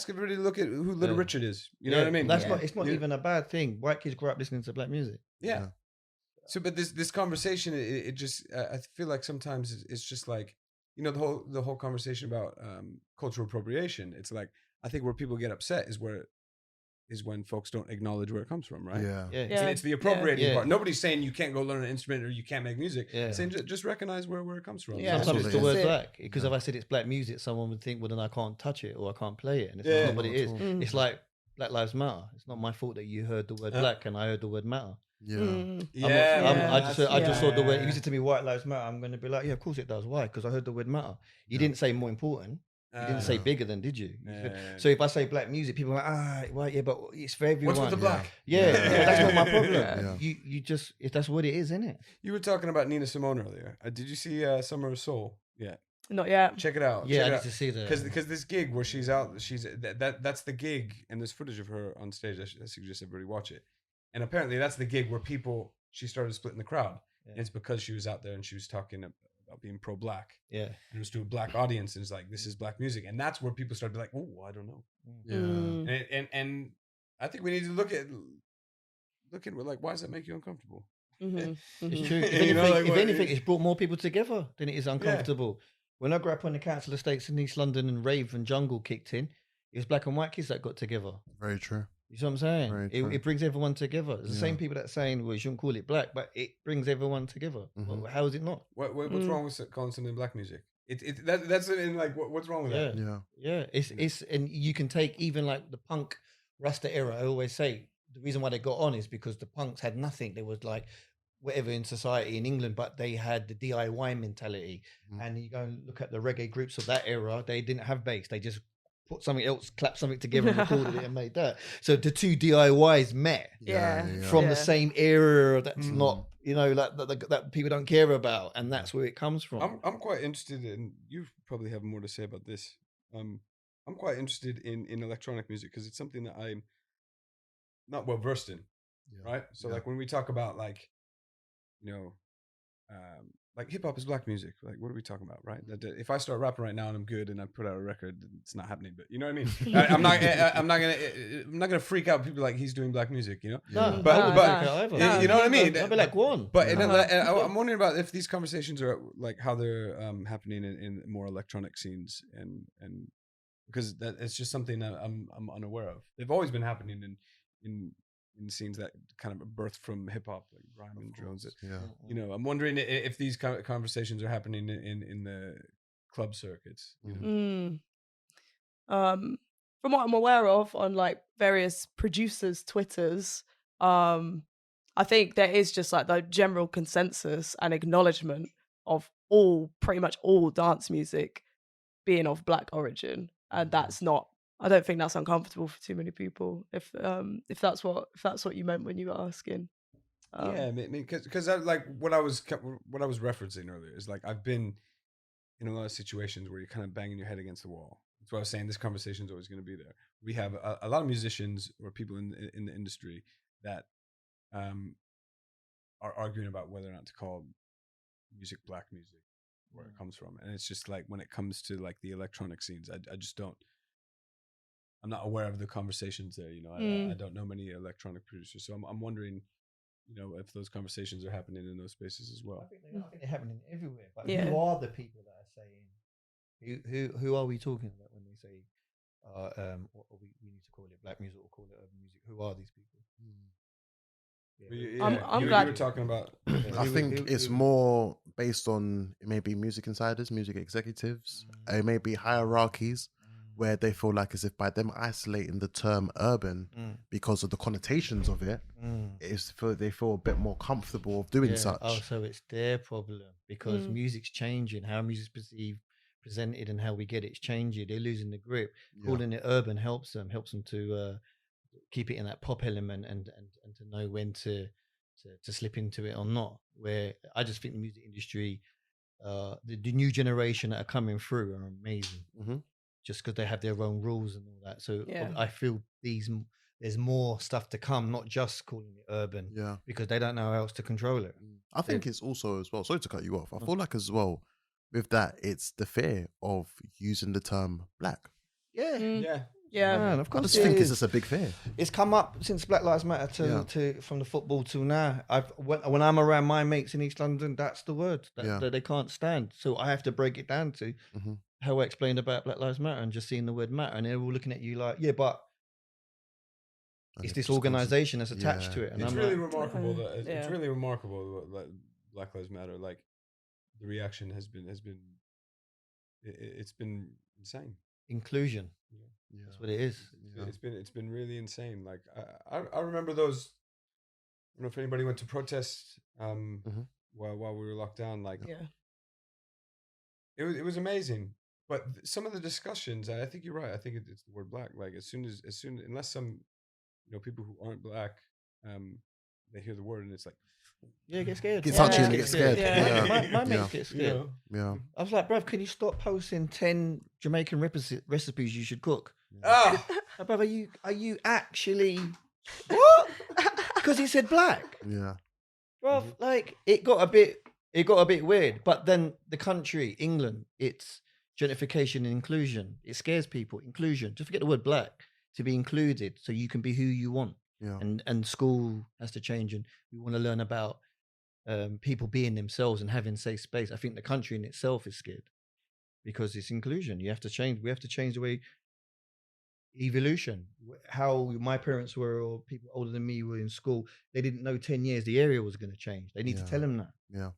Speaker 2: everybody to look at who Little Richard is. You know what I mean?
Speaker 4: That's not. It's not even a bad thing. White kids grow up listening to black music.
Speaker 2: Yeah. So, but this conversation, it just I feel like sometimes it's just like, you know, the whole conversation about cultural appropriation. It's like, I think where people get upset is when folks don't acknowledge where it comes from, right? It's the appropriating part. Nobody's saying you can't go learn an instrument or you can't make music. Saying just recognize where it comes from.
Speaker 4: Sometimes it's the word black, because if I said it's black music, someone would think, well, then I can't touch it or I can't play it, and it's not what it is. It's like Black Lives Matter. It's not my fault that you heard the word black and I heard the word matter. I just saw the word. You said to me, "White Lives Matter." I'm going to be like, yeah, of course it does. Why? Because I heard the word matter. You didn't say more important. You didn't say bigger than, did you? So if I say black music, people are like, well, but it's for everyone.
Speaker 2: What's with the black?
Speaker 4: That's not my problem. You just, if that's what it is, isn't it?
Speaker 2: You were talking about Nina Simone earlier. Did you see Summer of Soul? Yeah.
Speaker 3: Not yet.
Speaker 2: Check it out.
Speaker 4: Yeah, I need to see that.
Speaker 2: Because this gig where she's out, that's the gig, and there's footage of her on stage. I suggest everybody watch it. And apparently that's the gig where she started splitting the crowd. And it's because she was out there and she was talking about being pro-black. And it was to a black audience, and it's like, this is black music. And that's where people started to be like, oh, I don't know. And I think we need to look at like, why does that make you uncomfortable?
Speaker 4: It's true. If anything, it's brought more people together than it is uncomfortable. When I grew up on the council estates in East London and rave and jungle kicked in, it was black and white kids that got together.
Speaker 1: Very true.
Speaker 4: You see what I'm saying? It brings everyone together. It's the same people that are saying, well, you shouldn't call it black, but it brings everyone together. Well, how is it not?
Speaker 2: What's wrong with calling something black music? That's in like what's wrong with that?
Speaker 4: It's and you can take even like the punk Rasta era. I always say the reason why they got on is because the punks had nothing. They was like whatever in society in England, but they had the DIY mentality. And you go and look at the reggae groups of that era, they didn't have bass. They just put something else, clapped something together and recorded it and made that. So the two DIYs met from the same era that's not, you know, that people don't care about. And that's where it comes from.
Speaker 2: I'm quite interested in, you probably have more to say about this. I'm quite interested in electronic music because it's something that I'm not well versed in. Right. So like when we talk about like, you know, like hip hop is black music. Like, what are we talking about, right? That if I start rapping right now and I'm good and I put out a record, it's not happening. But you know what I mean? I'm not gonna freak out people like he's doing black music. You know?
Speaker 4: But
Speaker 2: you know what I mean?
Speaker 4: I'll be like, go on.
Speaker 2: But I'm wondering about if these conversations are like how they're happening in more electronic scenes and because that it's just something that I'm unaware of. They've always been happening in in scenes that kind of birthed from hip hop, like rhyme and drums.
Speaker 1: Yeah.
Speaker 2: You know, I'm wondering if these kind of conversations are happening in the club circuits. You know?
Speaker 3: From what I'm aware of on like various producers' Twitters, I think there is just like the general consensus and acknowledgement of pretty much all dance music being of Black origin, and that's not. I don't think that's uncomfortable for too many people. If that's what you meant when you were asking.
Speaker 2: Yeah, I mean, because like what I was referencing earlier is like I've been in a lot of situations where you're kind of banging your head against the wall. That's why I was saying this conversation is always going to be there. We have a lot of musicians or people in the industry that are arguing about whether or not to call music Black music, where it comes from. And it's just like when it comes to like the electronic scenes, I just don't. I'm not aware of the conversations there. You know, I don't know many electronic producers, so I'm wondering, you know, if those conversations are happening in those spaces as well.
Speaker 4: I think they're happening everywhere. But who are the people that are saying? Who are we talking about when they say, we need to call it Black music or call it urban music? Who are these people?
Speaker 3: I'm glad
Speaker 2: you were talking about.
Speaker 1: I think it's more based on maybe music insiders, music executives, maybe hierarchies, where they feel like as if by them isolating the term urban because of the connotations of it, they feel a bit more comfortable of doing such.
Speaker 4: Oh, so it's their problem because music's changing, how music's perceived, presented, and how we get it's changing. They're losing the grip. Calling it urban helps them to keep it in that pop element and to know when to slip into it or not. Where I just think the music industry, the new generation that are coming through are amazing. Just because they have their own rules and all that. So I feel there's more stuff to come, not just calling it urban, because they don't know how else to control it.
Speaker 1: I think it's also as well, sorry to cut you off, I feel like as well, with that, it's the fear of using the term Black.
Speaker 3: Yeah.
Speaker 4: Man, of course
Speaker 1: I just think it's just a big fear.
Speaker 4: It's come up since Black Lives Matter to from the football till now. When I'm around my mates in East London, that's the word that they can't stand. So I have to break it down to how I explained about Black Lives Matter and just seeing the word matter, and they're all looking at you like, but it's this organization that's attached to it. And
Speaker 2: it's
Speaker 4: I'm
Speaker 2: really
Speaker 4: like,
Speaker 2: remarkable that it's really remarkable that Black Lives Matter. Like the reaction has been it's been insane.
Speaker 4: Inclusion. That's what it is.
Speaker 2: It's been really insane. Like I remember those. I don't know if anybody went to protest while we were locked down. Like it was amazing. But some of the discussions, I think you're right. I think it's the word Black. Like as soon unless some people who aren't Black, they hear the word and it's like.
Speaker 4: Get scared.
Speaker 1: Get touchy and get scared.
Speaker 4: My mates get scared.
Speaker 1: Yeah.
Speaker 4: I was like, bruv, can you stop posting 10 Jamaican recipes you should cook?
Speaker 2: Oh,
Speaker 4: bruv, are you actually what? Because he said Black.
Speaker 1: Yeah.
Speaker 4: Bruv, like it got a bit weird. But then the country, England, it's gentrification and inclusion. It scares people. Inclusion. Just forget the word Black. To be included, so you can be who you want.
Speaker 1: Yeah.
Speaker 4: And school has to change, and we want to learn about people being themselves and having safe space. I think the country in itself is scared because it's inclusion. You have to change. We have to change the way evolution. How my parents were, or people older than me were in school. They didn't know 10 years the area was going to change. They need to tell them that.
Speaker 1: Yeah.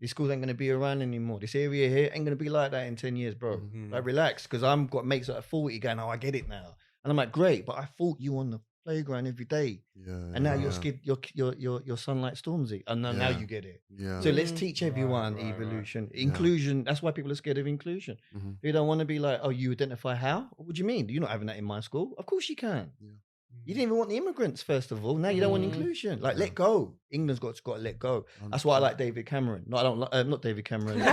Speaker 4: These schools ain't going to be around anymore. This area here ain't going to be like that in 10 years, bro. Like relax, because I've got mates that are 40 going, oh, I get it now. And I'm like, great, but I fought you on the playground every day, and now you're scared. Your son like Stormzy, and now you get it. So let's teach everyone evolution, inclusion. That's why people are scared of inclusion. They don't want to be like, oh, you identify how? What do you mean? You're not having that in my school. Of course you can. You didn't even want the immigrants first of all. Now you don't want inclusion. Like let go. England's got to let go. That's why I like David Cameron. No, I don't like not David Cameron.
Speaker 3: The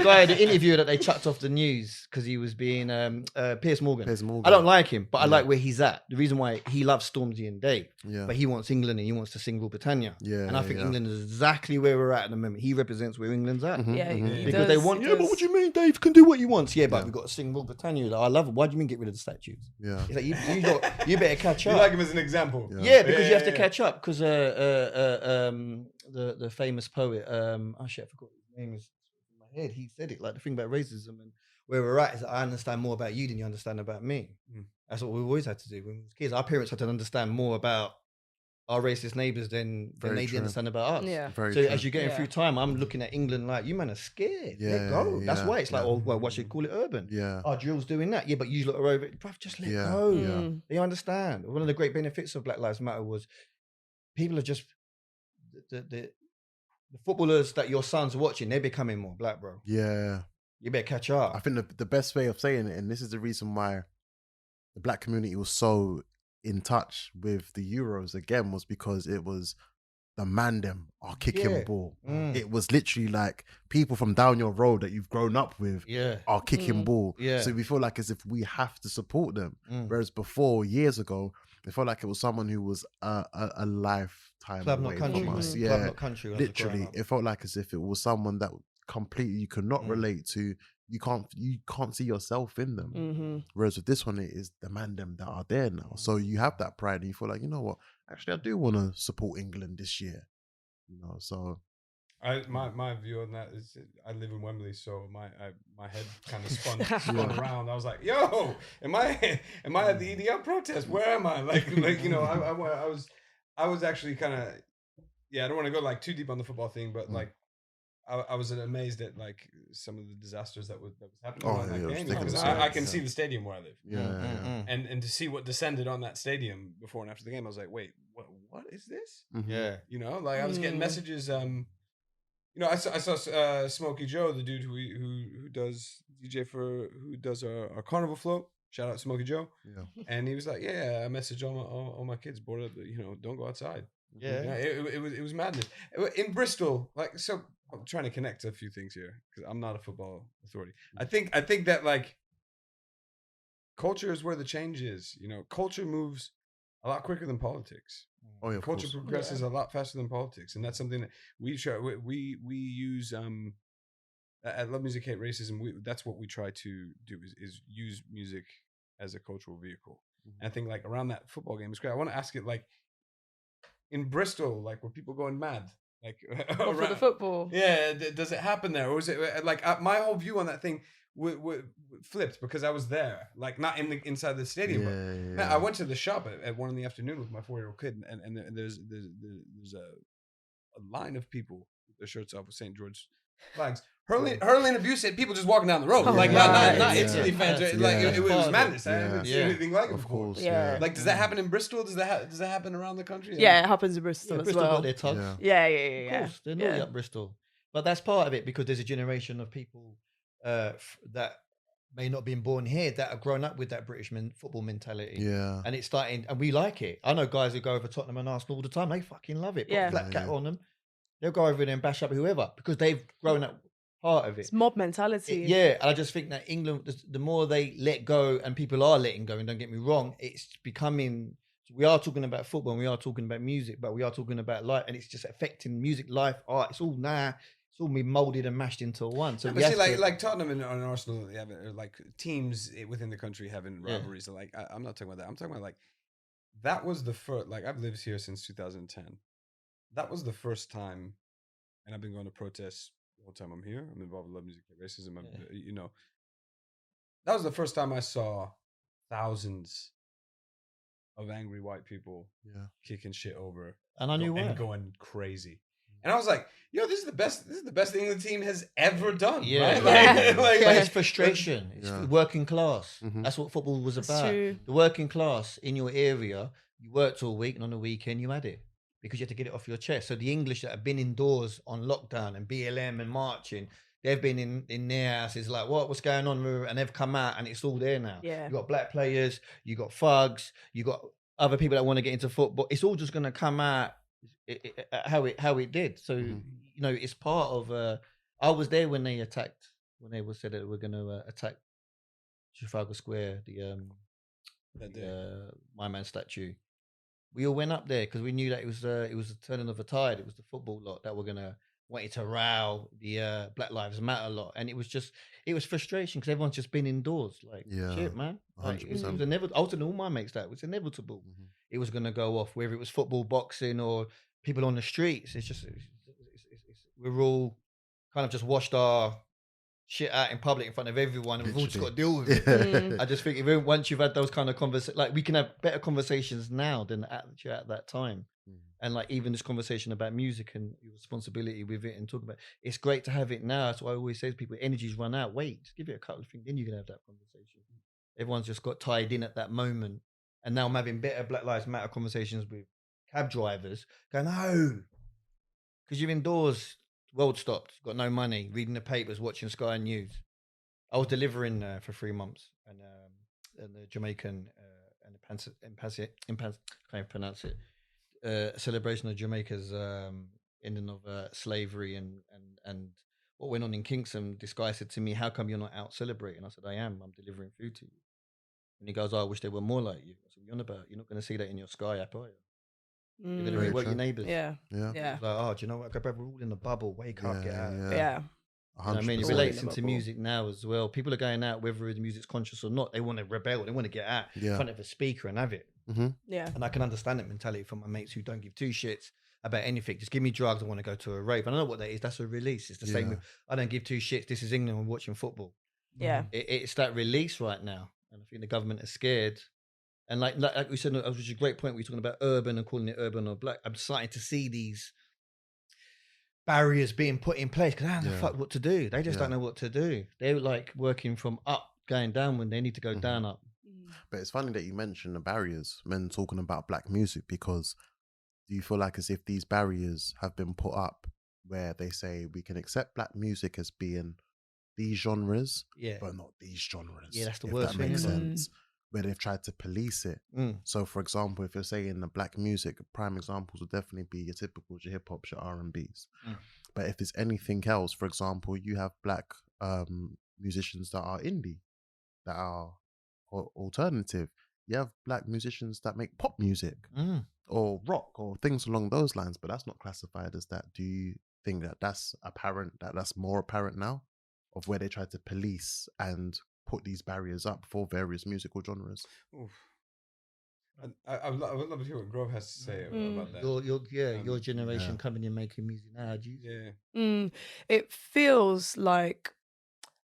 Speaker 3: guy,
Speaker 4: the interview that they chucked off the news because he was being Piers Morgan. I don't like him, but I like where he's at. The reason why he loves Stormzy and Dave, but he wants England and he wants to sing Rule Britannia. And I think England is exactly where we're at the moment. He represents where England's at. Because they want. But what do you mean Dave can do what he wants? But we've got to sing Rule Britannia. Like, I love it. Why do you mean get rid of the statues? It's like you better catch up.
Speaker 2: You like him as an example.
Speaker 4: Because you have to catch up. Because the famous poet, I forgot his name is in my head. He said it. Like the thing about racism and where we're at is that I understand more about you than you understand about me. That's what we've always had to do. When we were kids, our parents had to understand more about our racist neighbours than they did understand about us.
Speaker 3: Yeah.
Speaker 1: Very
Speaker 4: So
Speaker 1: true.
Speaker 4: as you're getting through time, I'm looking at England like, you man are scared. Let go. That's why it's like, oh, well, what should we call it? Urban.
Speaker 1: Yeah.
Speaker 4: Our drill's doing that. Yeah, but you lot are over it. Bruv, just let
Speaker 1: Yeah,
Speaker 4: go.
Speaker 1: yeah.
Speaker 4: They understand. One of the great benefits of Black Lives Matter was people are just, the footballers that your son's watching, they're becoming more black, bro.
Speaker 1: Yeah.
Speaker 4: You better catch up.
Speaker 1: I think the best way of saying it, and this is the reason why the black community was so in touch with the Euros again, was because it was the man them are kicking ball. It was literally like people from down your road that you've grown up with are kicking ball.
Speaker 4: Yeah.
Speaker 1: So we feel like as if we have to support them. Whereas before, years ago, it felt like it was someone who was a lifetime
Speaker 4: Club,
Speaker 1: away
Speaker 4: not country.
Speaker 1: from us.
Speaker 4: Club,
Speaker 1: Yeah,
Speaker 4: not country. when I was growing
Speaker 1: literally,
Speaker 4: up.
Speaker 1: it felt like as if it was someone that completely you could not relate to. You can't see yourself in them. Whereas with this one, it is the man them that are there now. So you have that pride, and you feel like, you know what? Actually, I do want to support England this year. You know, so
Speaker 2: my view on that is I live in Wembley, so my head kind of spun around. I was like, yo, am I at the EDM protest? Where am I? Like you know, I was actually kind of I don't want to go like too deep on the football thing, but like I was amazed at like some of the disasters that was happening on that game, because I can see the stadium where I live. And to see what descended on that stadium before and after the game, I was like, wait, what is this?
Speaker 4: Yeah.
Speaker 2: You know, like I was getting messages. You know, I saw Smokey Joe, the dude who does DJ who does our carnival float. Shout out Smokey Joe. Yeah. And he was like, yeah, I messaged all my kids, board up, you know, don't go outside. Yeah. It was madness in Bristol. Like, so I'm trying to connect a few things here because I'm not a football authority. I think that like culture is where the change is. You know, culture moves a lot quicker than politics.
Speaker 1: Oh, yeah,
Speaker 2: culture progresses a lot faster than politics, and that's something that we try. We use at Love Music Hate Racism. That's what we try to do is use music as a cultural vehicle. And I think like around that football game is great. I want to ask it like in Bristol, like were people going mad? Like
Speaker 3: for the football,
Speaker 2: yeah. Does it happen there, or is it like my whole view on that thing flipped because I was there, like not inside the stadium. But man, I went to the shop at 1 PM with my 4-year-old kid, and there's a line of people with their shirts off with St. George flags, hurling abuse at people just walking down the road, like not Italy fans. Like it was madness. I haven't seen anything like it before. Like does that happen in Bristol? Does that happen around the country?
Speaker 3: Yeah, it happens in Bristol as
Speaker 4: Bristol
Speaker 3: well.
Speaker 4: got their tugs.
Speaker 3: Yeah.
Speaker 4: Of course, they're naughty up Bristol, but that's part of it because there's a generation of people that may not have been born here that have grown up with that British football mentality. Yeah, and it's starting, and we like it. I know guys who go over Tottenham and Arsenal all the time. They fucking love it. Put a black cat on them. They'll go over there and bash up whoever because they've grown up part of it.
Speaker 3: It's mob mentality.
Speaker 4: And I just think that England, the more they let go, and people are letting go, and don't get me wrong, it's becoming. We are talking about football, and we are talking about music, but we are talking about life, and it's just affecting music, life, art. It's all it's all been molded and mashed into one. So
Speaker 2: but see, like Tottenham and Arsenal, they have like teams within the country having rivalries. Like I'm not talking about that. I'm talking about like that was the first. Like I've lived here since 2010. That was the first time, and I've been going to protests the whole time I'm here. I'm involved in Love Music Hate Racism. You know, that was the first time I saw thousands of angry white people kicking shit over,
Speaker 4: and I knew
Speaker 2: and going crazy. And I was like, "Yo, this is the best thing the team has ever done."
Speaker 4: Yeah,
Speaker 2: right?
Speaker 4: But it's frustration. It's working class. That's what football was about. The working class in your area. You worked all week, and on the weekend you had it because you had to get it off your chest. So the English that have been indoors on lockdown and BLM and marching, they've been in their houses like, what's going on? And they've come out and it's all there now. You got black players, you got thugs, you got other people that want to get into football. It's all just going to come out how it did. So you know, it's part of. I was there when they said that they were going to attack Trafalgar Square, the My Man statue. We all went up there because we knew that it was the turning of the tide. It was the football lot that were gonna wanted to row the Black Lives Matter lot, and it was frustration because everyone's just been indoors. Like shit, man. Like, it was inevitable. I was telling all my mates that it was inevitable. It was gonna go off, whether it was football, boxing, or people on the streets. It's just we're all kind of just washed our shit out in public in front of everyone, and we've all just got to deal with it.
Speaker 3: Mm.
Speaker 4: I just think if once you've had those kind of conversations, like we can have better conversations now than at that time. And like even this conversation about music and your responsibility with it and talking about it's great to have it now. That's why I always say to people, energy's run out. Wait, just give it a couple of things, then you can have that conversation. Everyone's just got tied in at that moment. And now I'm having better Black Lives Matter conversations with cab drivers going, no, because you're indoors, world stopped, got no money, reading the papers, watching Sky News. I was delivering for 3 months and the Jamaican can't pronounce it. A celebration of Jamaica's ending of slavery and what went on in Kingston. This guy said to me, "How come you're not out celebrating?" I said, "I am. I'm delivering food to you." And he goes, "Oh, I wish they were more like you." I said, "What are you on about? You're not going to see that in your Sky app, are you? You're going to
Speaker 1: Very
Speaker 4: reward your
Speaker 1: true.
Speaker 4: neighbours."
Speaker 3: Yeah.
Speaker 1: Yeah.
Speaker 3: Yeah.
Speaker 4: It's like, oh, do you know what? We're all in the bubble. Wake up, get out.
Speaker 3: Yeah.
Speaker 4: You know what I mean, it
Speaker 1: 100%.
Speaker 4: relates into music now as well. People are going out, whether the music's conscious or not. They want to rebel. They want to get out in front of a speaker and have it.
Speaker 3: Yeah.
Speaker 4: And I can understand that mentality from my mates who don't give two shits about anything. Just give me drugs. I want to go to a rave. I don't know what that is. That's a release. It's the same with, I don't give two shits. This is England. We're watching football.
Speaker 3: Yeah.
Speaker 4: It's that release right now. And I think the government is scared. And like we said, which is a great point. We're talking about urban and calling it urban or black. I'm starting to see these barriers being put in place because they don't know fuck what to do. They just don't know what to do. They're like working from up, going down when they need to go down up.
Speaker 1: But it's funny that you mentioned the barriers, men talking about black music, because do you feel like as if these barriers have been put up where they say we can accept black music as being these genres, but not these genres?
Speaker 4: Yeah, that's the
Speaker 1: if
Speaker 4: worst
Speaker 1: that
Speaker 4: thing,
Speaker 1: makes
Speaker 4: isn't it?
Speaker 1: sense. Where they've tried to police it. So, for example, if you're saying the black music, prime examples would definitely be your typical, your hip hop, your R&Bs. But if there's anything else, for example, you have black musicians that are indie, that are alternative. You have black musicians that make pop music or rock or things along those lines, but that's not classified as that. Do you think that that's apparent, that's more apparent now, of where they try to police and put these barriers up for various musical genres?
Speaker 2: I would love to hear what Grove has to say about that.
Speaker 4: Your generation coming in making music now. Do you?
Speaker 3: It feels like,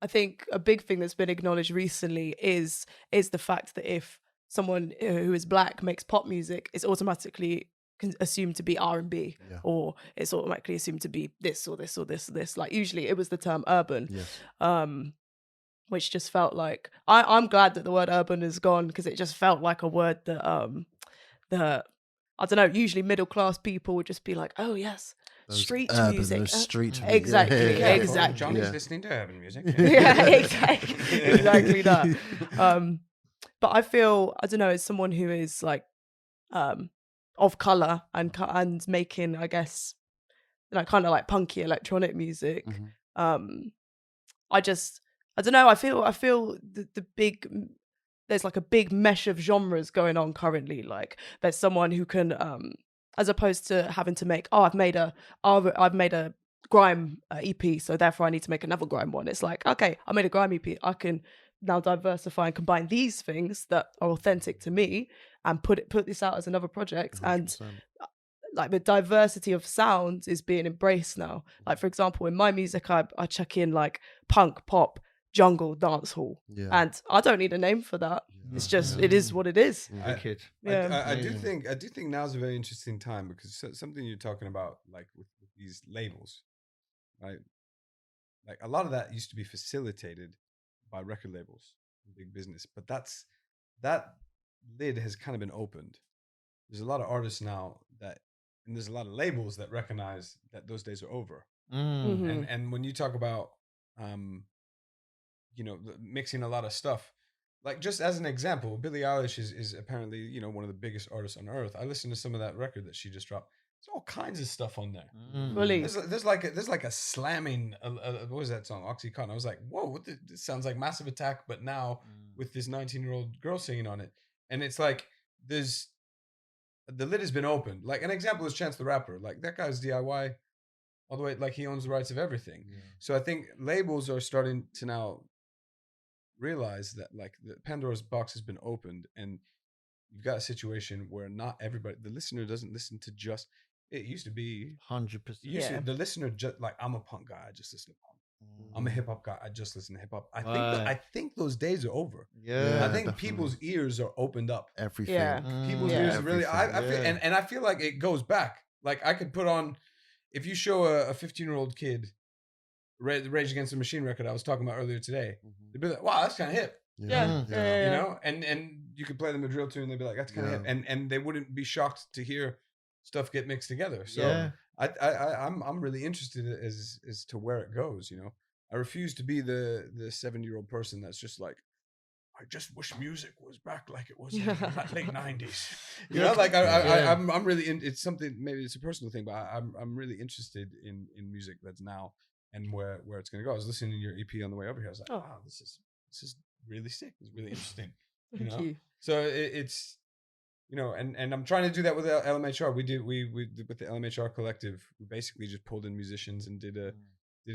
Speaker 3: I think a big thing that's been acknowledged recently is the fact that if someone who is black makes pop music, it's automatically assumed to be R&B, or it's automatically assumed to be this or this or this or this. Like usually it was the term urban. Which just felt like I'm glad that the word urban is gone, because it just felt like a word that I don't know, usually middle class people would just be like, oh yes, street music. Exactly.
Speaker 2: Johnny's listening to urban music.
Speaker 3: Exactly that. But I feel, I don't know, as someone who is like of colour and making, I guess, like kind of like punky electronic music, I don't know. I feel the big, there's like a big mesh of genres going on currently. Like there's someone who can, as opposed to having to make, I've made a grime EP, so therefore I need to make another grime one. It's like, okay, I made a grime EP. I can now diversify and combine these things that are authentic to me and put this out as another project. 100%. And like the diversity of sounds is being embraced now. Like for example, in my music, I check in like punk, pop, jungle, dancehall, and I don't need a name for that. It's just it is what it is.
Speaker 2: I do think now is a very interesting time, because something you're talking about, like with these labels, right? Like a lot of that used to be facilitated by record labels and big business, but that lid has kind of been opened. There's a lot of artists now and there's a lot of labels that recognize that those days are over. And when you talk about mixing a lot of stuff, like just as an example, Billie Eilish is apparently, one of the biggest artists on earth. I listened to some of that record that she just dropped. There's all kinds of stuff on there.
Speaker 3: Really?
Speaker 2: There's like a slamming, what was that song? Oxycontin. I was like, whoa, this sounds like Massive Attack, but now with this 19-year-old girl singing on it. And it's like, the lid has been opened. Like an example is Chance the Rapper. Like that guy's DIY all the way, like he owns the rights of everything. So I think labels are starting to now realize that like the Pandora's box has been opened, and you've got a situation where not everybody, the listener doesn't listen to just, it used to be
Speaker 4: 100%.
Speaker 2: The listener just like, I'm a punk guy, I just listen to punk. I'm a hip hop guy. I just listen to hip hop. I think
Speaker 4: Right.
Speaker 2: I think those days are over.
Speaker 4: Yeah.
Speaker 2: I think
Speaker 1: definitely.
Speaker 2: people's ears are opened up.
Speaker 1: Everything.
Speaker 3: Yeah.
Speaker 2: People's
Speaker 3: Yeah.
Speaker 2: ears are really. I feel,
Speaker 4: Everything.
Speaker 2: and I feel like it goes back. Like I could put on, if you show a 15-year-old kid the Rage Against the Machine record I was talking about earlier today, they'd be like, "Wow, that's kind of hip."
Speaker 3: Yeah. Yeah.
Speaker 2: You know, and you could play them a drill tune, they'd be like, "That's kind of
Speaker 1: Yeah.
Speaker 2: hip," and they wouldn't be shocked to hear stuff get mixed together. So
Speaker 4: Yeah.
Speaker 2: I'm really interested as to where it goes. You know, I refuse to be the 70-year-old person that's just like, I just wish music was back like it was in the late 90s. You know, like I'm really it's something, maybe it's a personal thing, but I'm really interested in music that's now and where it's gonna go. I was listening to your EP on the way over here. I was like, wow, this is really sick. It's really interesting.
Speaker 3: Thank you.
Speaker 2: So it's, you know, and I'm trying to do that with LMHR. We did with the LMHR collective. We basically just pulled in musicians and did a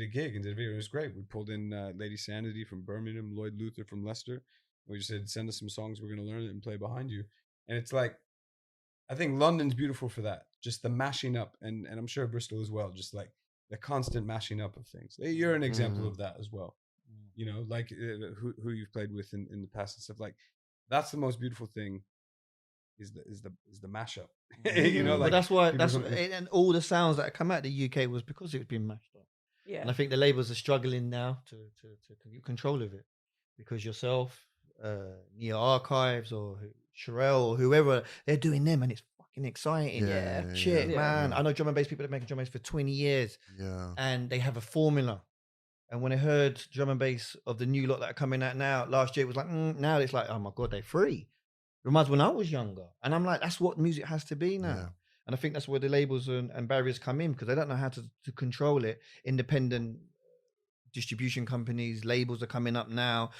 Speaker 2: gig and did a video. It was great. We pulled in Lady Sanity from Birmingham, Lloyd Luther from Leicester. We just said, send us some songs. We're going to learn it and play behind you. And it's like, I think London's beautiful for that. Just the mashing up, and I'm sure Bristol as well. Just like the constant mashing up of things. You're an example of that as well. You know, like who you've played with in the past and stuff. Like that's the most beautiful thing. Is the mashup. You know, like,
Speaker 4: but that's and all the sounds that come out of the UK was because it was being mashed up.
Speaker 3: Yeah.
Speaker 4: And I think the labels are struggling now to get control of it, because yourself, Neo Archives or Sherelle or whoever, they're doing them, and it's fucking exciting. Shit, man. I know drum and bass people that make drum and bass for 20 years. And they have a formula. And when I heard drum and bass of the new lot that are coming out now, last year it was like, now it's like, oh my God, they're free. It reminds me when I was younger. And I'm like, that's what music has to be now. And I think that's where the labels and barriers come in, because they don't know how to control it. Independent distribution companies, labels are coming up now,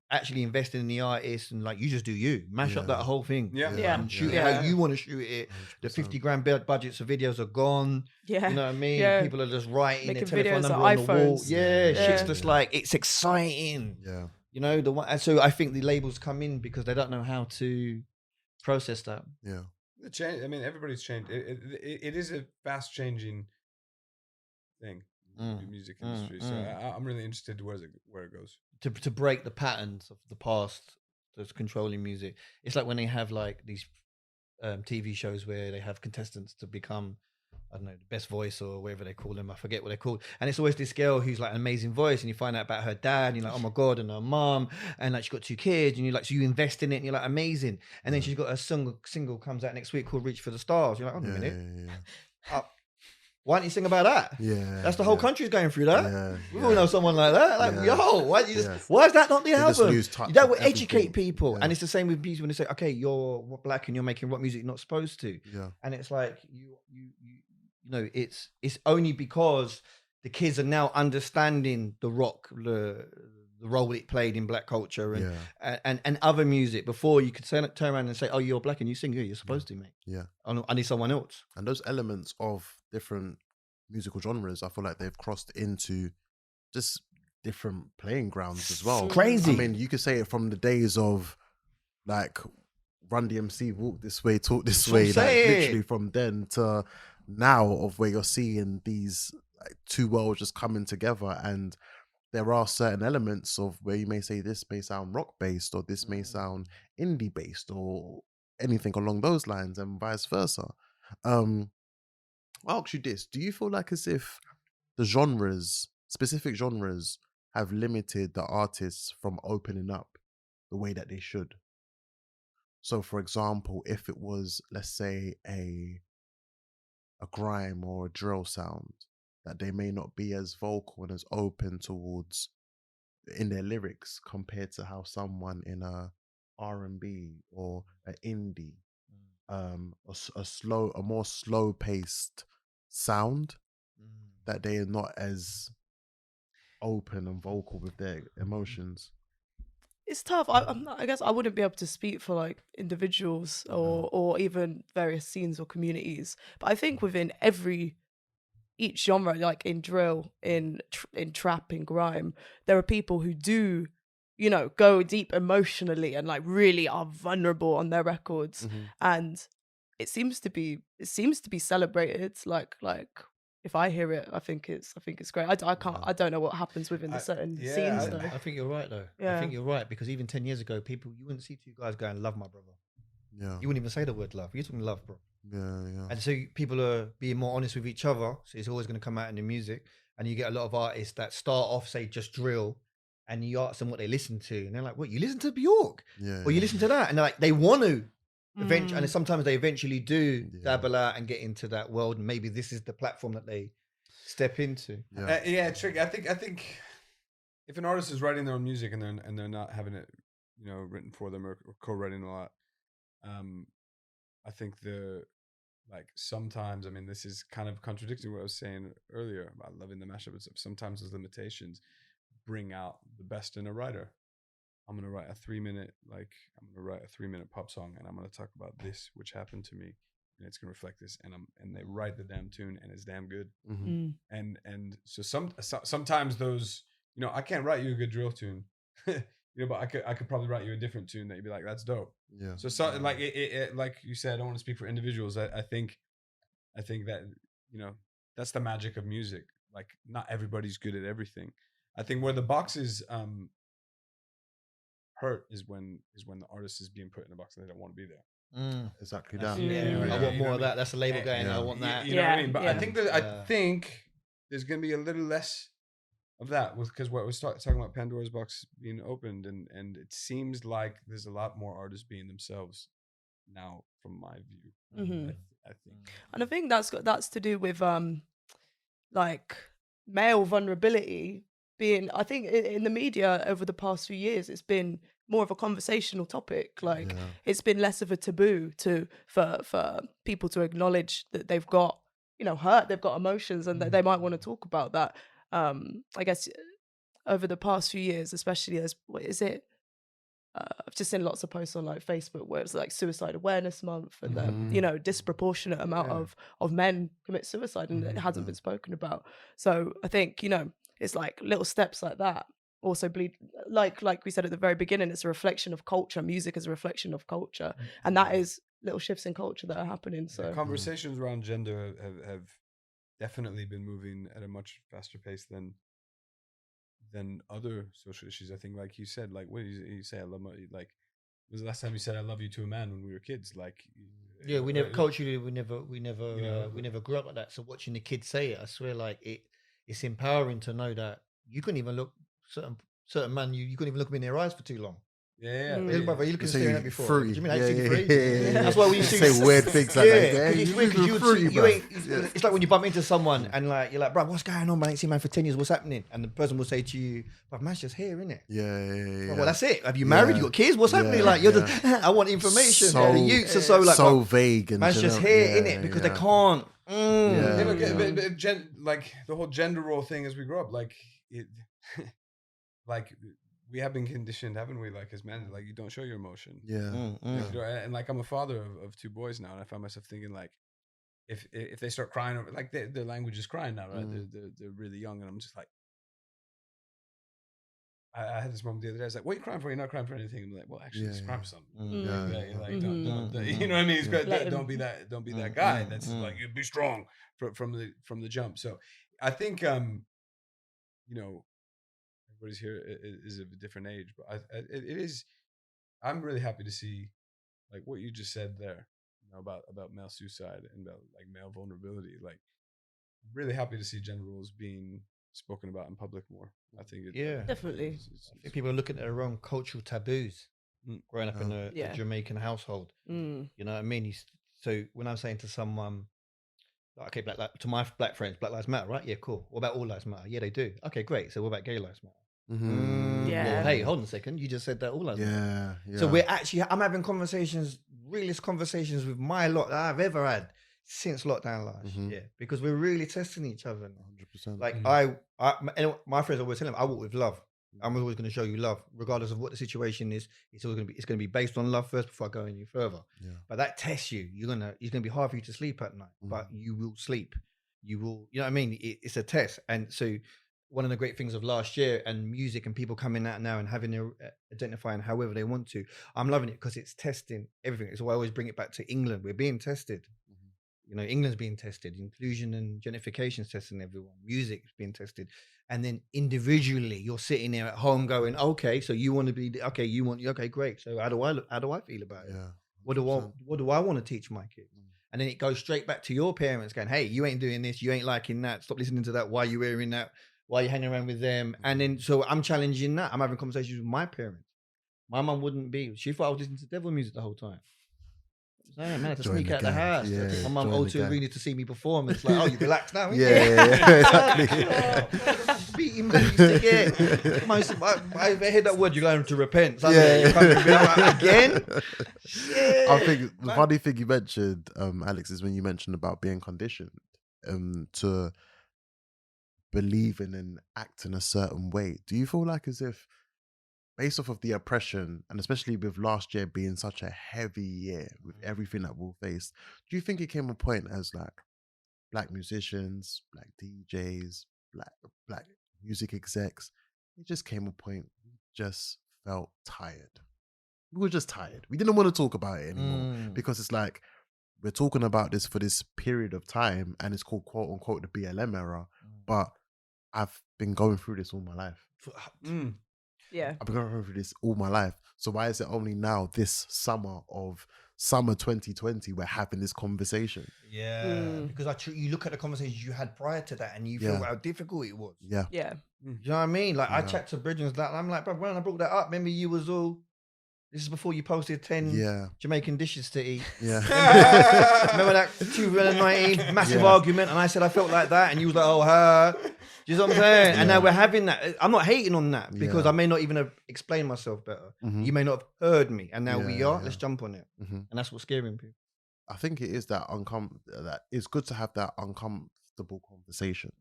Speaker 4: actually investing in the artists, and like, you just do you. Mash up that whole thing. And shoot it how you want to shoot it. 100%. The 50 grand budgets for videos are gone. You know what I mean? People are just writing
Speaker 3: making
Speaker 4: their telephone number on the wall. Shit's just like, it's exciting. You know, the one, and so I think the labels come in because they don't know how to process that.
Speaker 2: The change. I mean, everybody's changed. It is a fast changing thing, the music industry. So I'm really interested to where it goes.
Speaker 4: To break the patterns of the past that's controlling music. It's like when they have like these TV shows where they have contestants to become, I don't know, the best voice or whatever they call them. I forget what they're called. And it's always this girl who's like an amazing voice, and you find out about her dad, and you're like, oh my God, and her mom, and like she's got 2 kids, and you're like, so you invest in it, and you're like, amazing. And then she's got a single comes out next week called Reach for the Stars. You're like, hold on a minute. Why don't you sing about that? That's the whole country's going through that. We all know someone like that. Like, yo, why is that not the album? That will educate people. And it's the same with people when they say, okay, you're black and you're making rock music, you're not supposed to. And it's like, you know, it's only because the kids are now understanding the rock, the role it played in black culture and other music. Before, you could turn around and say, oh, you're black and you sing. Yeah, you're supposed to, mate. I need someone else.
Speaker 1: And those elements of different musical genres, I feel like they've crossed into just different playing grounds as well.
Speaker 4: Crazy.
Speaker 1: I mean, you could say it from the days of like Run DMC, Walk This Way, Talk This Way, like literally from then to now, of where you're seeing these like, two worlds just coming together. And there are certain elements of where you may say this may sound rock based, or this may sound indie based, or anything along those lines, and vice versa. I'll ask you this: do you feel like as if the specific genres, have limited the artists from opening up the way that they should? So, for example, if it was, let's say, a grime or a drill sound, that they may not be as vocal and as open towards in their lyrics compared to how someone in a R&B or an indie, a more slow paced sound, that they are not as open and vocal with their emotions.
Speaker 3: It's tough. I guess I wouldn't be able to speak for like individuals or even various scenes or communities. But I think within each genre, like in drill, in trap, in grime, there are people who do, you know, go deep emotionally and like really are vulnerable on their records, and it seems to be celebrated. Like if I hear it, I think it's great. I don't know what happens within the certain scenes though.
Speaker 4: I think you're right though.
Speaker 3: Yeah.
Speaker 4: I think you're right, because even 10 years ago, you wouldn't see two guys going, "Love my brother."
Speaker 1: Yeah.
Speaker 4: You wouldn't even say the word love. You're talking love, bro.
Speaker 1: Yeah.
Speaker 4: And so people are being more honest with each other. So it's always going to come out in the music. And you get a lot of artists that start off, say, just drill. And you ask them what they listen to. And they're like, what, you listen to Bjork?
Speaker 1: Yeah.
Speaker 4: Or you listen to that? And they're like, they want to. Eventually, and sometimes they eventually do dabble out and get into that world. And maybe this is the platform that they step into.
Speaker 2: Tricky. I think if an artist is writing their own music and they're not having it, written for them or co-writing a lot, I think sometimes, I mean, this is kind of contradicting what I was saying earlier about loving the mashup and stuff. Sometimes those limitations bring out the best in a writer. I'm going to write a 3-minute pop song, and I'm going to talk about this, which happened to me, and it's going to reflect this. And they write the damn tune, and it's damn good.
Speaker 1: Mm-hmm.
Speaker 2: And so sometimes those, I can't write you a good drill tune, but I could probably write you a different tune that you'd be like, that's dope.
Speaker 1: Yeah.
Speaker 2: So like it like you said, I don't want to speak for individuals. I think that that's the magic of music. Like, not everybody's good at everything. I think where the boxes hurt is when the artist is being put in a box and they don't want to be there.
Speaker 1: Exactly that.
Speaker 4: I want more of that. That's a label going. I want that.
Speaker 2: You know what I mean? But I think I think there's going to be a little less of that because what we're talking about, Pandora's box being opened, and it seems like there's a lot more artists being themselves now, from my view. I think,
Speaker 3: and I think that's to do with like male vulnerability being, I think in the media over the past few years, it's been more of a conversational topic. Like it's been less of a taboo for people to acknowledge that they've got, hurt, they've got emotions, and that they might want to talk about that. I guess over the past few years, especially I've just seen lots of posts on like Facebook where it's like Suicide Awareness Month, and then disproportionate amount of men commit suicide, and it hasn't been spoken about. So I think it's like little steps like that also bleed. Like we said at the very beginning, it's a reflection of culture. Music is a reflection of culture, and that is little shifts in culture that are happening. So
Speaker 2: conversations around gender have definitely been moving at a much faster pace than other social issues. I think, like you said, like what you say, I love my, like, when was the last time you said I love you to a man when we were kids? Like,
Speaker 4: we never culturally, we never grew up like that. So watching the kids say it, I swear, like it's empowering to know that you couldn't even look certain man, you couldn't even look them in their eyes for too long. Brother, you looking staring at before. Do you mean That's why we used to say
Speaker 1: weird things like that.
Speaker 4: It's weird because it's like when you bump into someone and like you're like, bro, what's going on, man? I ain't seen man for 10 years. What's happening? And the person will say to you, "But man's just here, innit?"
Speaker 1: Yeah.
Speaker 4: Well, that's it. Have you married? You got kids? What's happening? Like you're just, I want information.
Speaker 1: So,
Speaker 4: the youths are so like,
Speaker 1: so vague and
Speaker 4: man's just here, innit? Because they can't.
Speaker 2: Like the whole gender role thing as we grow up, like it, like. We have been conditioned, haven't we? Like as men, like you don't show your emotion. And like I'm a father of 2 boys now, and I find myself thinking like, if they start crying, over, like their language is crying now, right? They're really young, and I'm just like, I had this moment the other day. I was like, "What are you crying for? You're not crying for anything." I'm like, "Well, actually, it's crying for something." Like, don't, you know what I mean? Don't be that guy. That's like, you be strong from the jump. So I think, everybody's here is of a different age, but it is. I'm really happy to see, like what you just said there, about male suicide and about like male vulnerability. Like, I'm really happy to see gender roles being spoken about in public more. I think
Speaker 3: definitely.
Speaker 4: I think people are looking at their own cultural taboos growing up in a Jamaican household. You know what I mean? So when I'm saying to someone, okay, to my black friends, Black Lives Matter, right? Yeah, cool. What about All Lives Matter? Yeah, they do. Okay, great. So what about Gay Lives Matter? Well, hey, hold on a second. You just said that All Lives Matter. So I'm having realist conversations with my lot that I've ever had since lockdown last year, because we're really testing each other now. 100%. Like my friends always tell them, I walk with love. I'm always going to show you love, regardless of what the situation is. It's going to be based on love first before I go any further. But that tests you. It's going to be hard for you to sleep at night, but you will sleep. You will, you know what I mean? It's a test. And so one of the great things of last year and music and people coming out now and having their identifying however they want to, I'm loving it because it's testing everything. So I always bring it back to England. We're being tested. You know, England's being tested, inclusion and gentrification is testing everyone, music's being tested. And then individually, you're sitting there at home going, okay, so you want to be, okay, great. So how do I feel about it?
Speaker 1: Yeah.
Speaker 4: What do I want to teach my kids? And then it goes straight back to your parents going, hey, you ain't doing this, you ain't liking that, stop listening to that, why you wearing that, why you hanging around with them? And then, so I'm challenging that. I'm having conversations with my parents. My mum wouldn't be, she thought I was listening to devil music the whole time. Man, I had to
Speaker 1: Join
Speaker 4: sneak
Speaker 1: the
Speaker 4: out the
Speaker 1: gang.
Speaker 4: house.
Speaker 1: Yeah,
Speaker 4: My mum
Speaker 1: join the
Speaker 4: to
Speaker 1: gang.
Speaker 4: arena to see me perform. It's like, oh, you relax now.
Speaker 1: Yeah, exactly.
Speaker 4: Beating me, I heard that word, you're going to repent. Sunday,
Speaker 1: Yeah.
Speaker 4: you're coming to be like, again?
Speaker 1: I think the
Speaker 4: man.
Speaker 1: funny thing you mentioned, Alex, is when you mentioned about being conditioned to believe in and act in a certain way. Do you feel like as if, based off of the oppression, and especially with last year being such a heavy year with everything that we'll face, do you think it came a point as like black musicians, black DJs, black music execs, it just came a point we just felt tired. We were just tired. We didn't want to talk about it anymore because it's like we're talking about this for this period of time and it's called quote unquote the BLM era, but I've been going through this all my life.
Speaker 3: Yeah.
Speaker 1: I've been going through this all my life. So why is it only now, this summer 2020, we're having this conversation?
Speaker 4: Yeah, because you look at the conversations you had prior to that and you feel how difficult it was.
Speaker 1: Yeah.
Speaker 3: Yeah.
Speaker 4: Do you know what I mean? Like, I chat to Bridgens that, I'm like, bro, when I brought that up, remember you was all, this is before you posted 10 Jamaican dishes to eat.
Speaker 1: Yeah.
Speaker 4: Remember that 2019 massive argument? And I said I felt like that. And you was like, oh, her. Do you know what I'm saying? And now we're having that. I'm not hating on that because I may not even have explained myself better. You may not have heard me. And now we are. Let's jump on it. And that's what's scaring people.
Speaker 1: I think it is that that it's good to have that uncomfortable conversation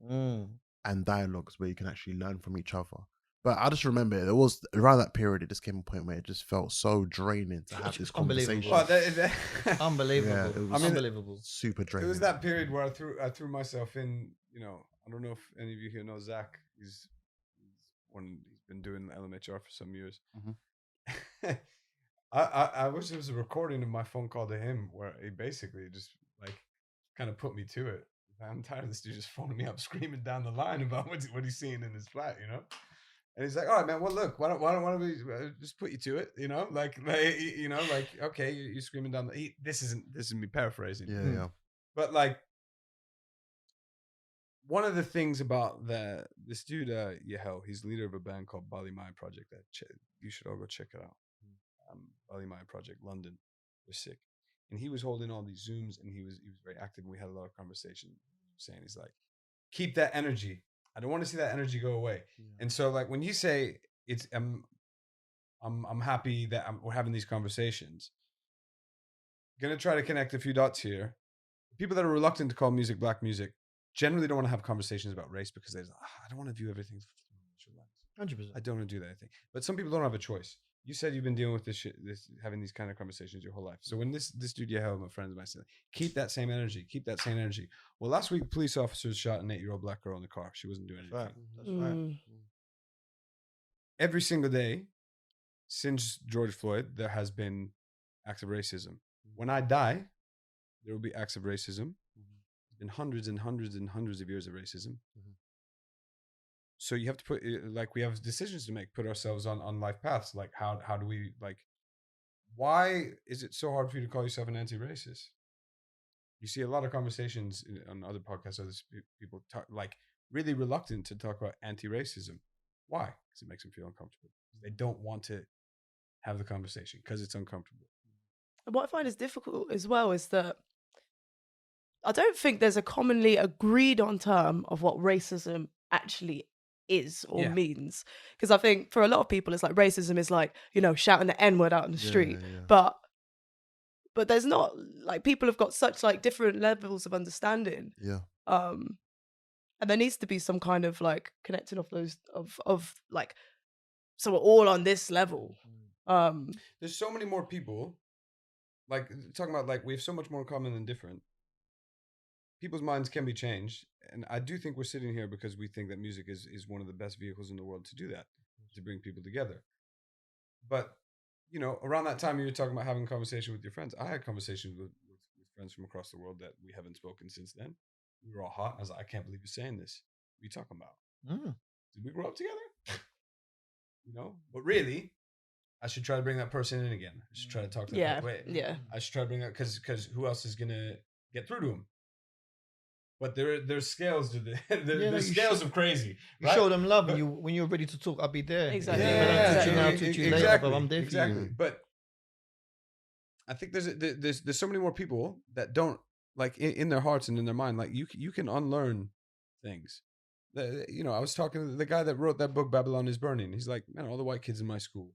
Speaker 1: and dialogues where you can actually learn from each other. But I just remember there was around that period, it just came a point where it just felt so draining to have this conversation.
Speaker 4: Unbelievable.
Speaker 1: Yeah, it was
Speaker 4: unbelievable.
Speaker 1: Super draining.
Speaker 2: It was that period where I threw myself in. You know, I don't know if any of you here know Zach. He's been doing LMHR for some years. I wish there was a recording of my phone call to him where he basically just like kind of put me to it. I'm tired of this dude just phoning me up, screaming down the line about what he's seeing in his flat, you know. And he's like, all right, man, well, look, why don't we just put you to it, you know? Like okay, you're screaming down this is me paraphrasing.
Speaker 1: Yeah.
Speaker 2: But like, one of the things about this dude, Yahel, he's leader of a band called Bali Maya Project that you should all go check it out. Bali Maya Project, London. They're sick. And he was holding all these Zooms and he was very active and we had a lot of conversation saying, he's like, keep that energy. I don't want to see that energy go away. And so like when you say it's I'm happy that we're having these conversations, gonna try to connect a few dots here. People that are reluctant to call music black music generally don't want to have conversations about race because they're like, I don't want to view everything through my
Speaker 4: 100%.
Speaker 2: I don't want to do that, I think. But some people don't have a choice. You said you've been dealing with having these kind of conversations your whole life. So when this dude Yahel, my friends, and I said, keep that same energy. Well, last week, police officers shot an 8-year-old black girl in the car. She wasn't doing anything.
Speaker 4: That's right.
Speaker 2: Every single day since George Floyd, there has been acts of racism. When I die, there will be acts of racism. There's been hundreds and hundreds and hundreds of years of racism. So you have to put, like, we have decisions to make, put ourselves on life paths. Like, how do we, like, why is it so hard for you to call yourself an anti-racist? You see a lot of conversations on other podcasts, other people talk, like, really reluctant to talk about anti-racism. Why? Because it makes them feel uncomfortable. They don't want to have the conversation because it's uncomfortable.
Speaker 3: And what I find is difficult as well is that I don't think there's a commonly agreed on term of what racism actually is or means. Because I think for a lot of people, it's like racism is like, you know, shouting the N-word out in the street. But there's not, like, people have got such like different levels of understanding. And there needs to be some kind of like connecting off those of like, so we're all on this level.
Speaker 2: There's so many more people, like, talking about, like, we have so much more in common than different. People's minds can be changed. And I do think we're sitting here because we think that music is one of the best vehicles in the world to do that, to bring people together. But, you know, around that time you were talking about having a conversation with your friends. I had conversations with friends from across the world that we haven't spoken since then. We were all hot. I was like, I can't believe you're saying this. What are you talking about? Did we grow up together? You know, but really, I should try to bring that person in again. I should try to talk to them that way.
Speaker 3: Yeah.
Speaker 2: I should try to bring that because who else is gonna get through to him? But there's scales to the there's scales of crazy.
Speaker 4: You show them love, and when you're ready to talk, I'll be there.
Speaker 3: Exactly.
Speaker 4: Exactly. But I'm there for you.
Speaker 2: But I think there's so many more people that don't like in their hearts and in their mind. Like you can unlearn things. You know, I was talking to the guy that wrote that book, Babylon is Burning. He's like, man, all the white kids in my school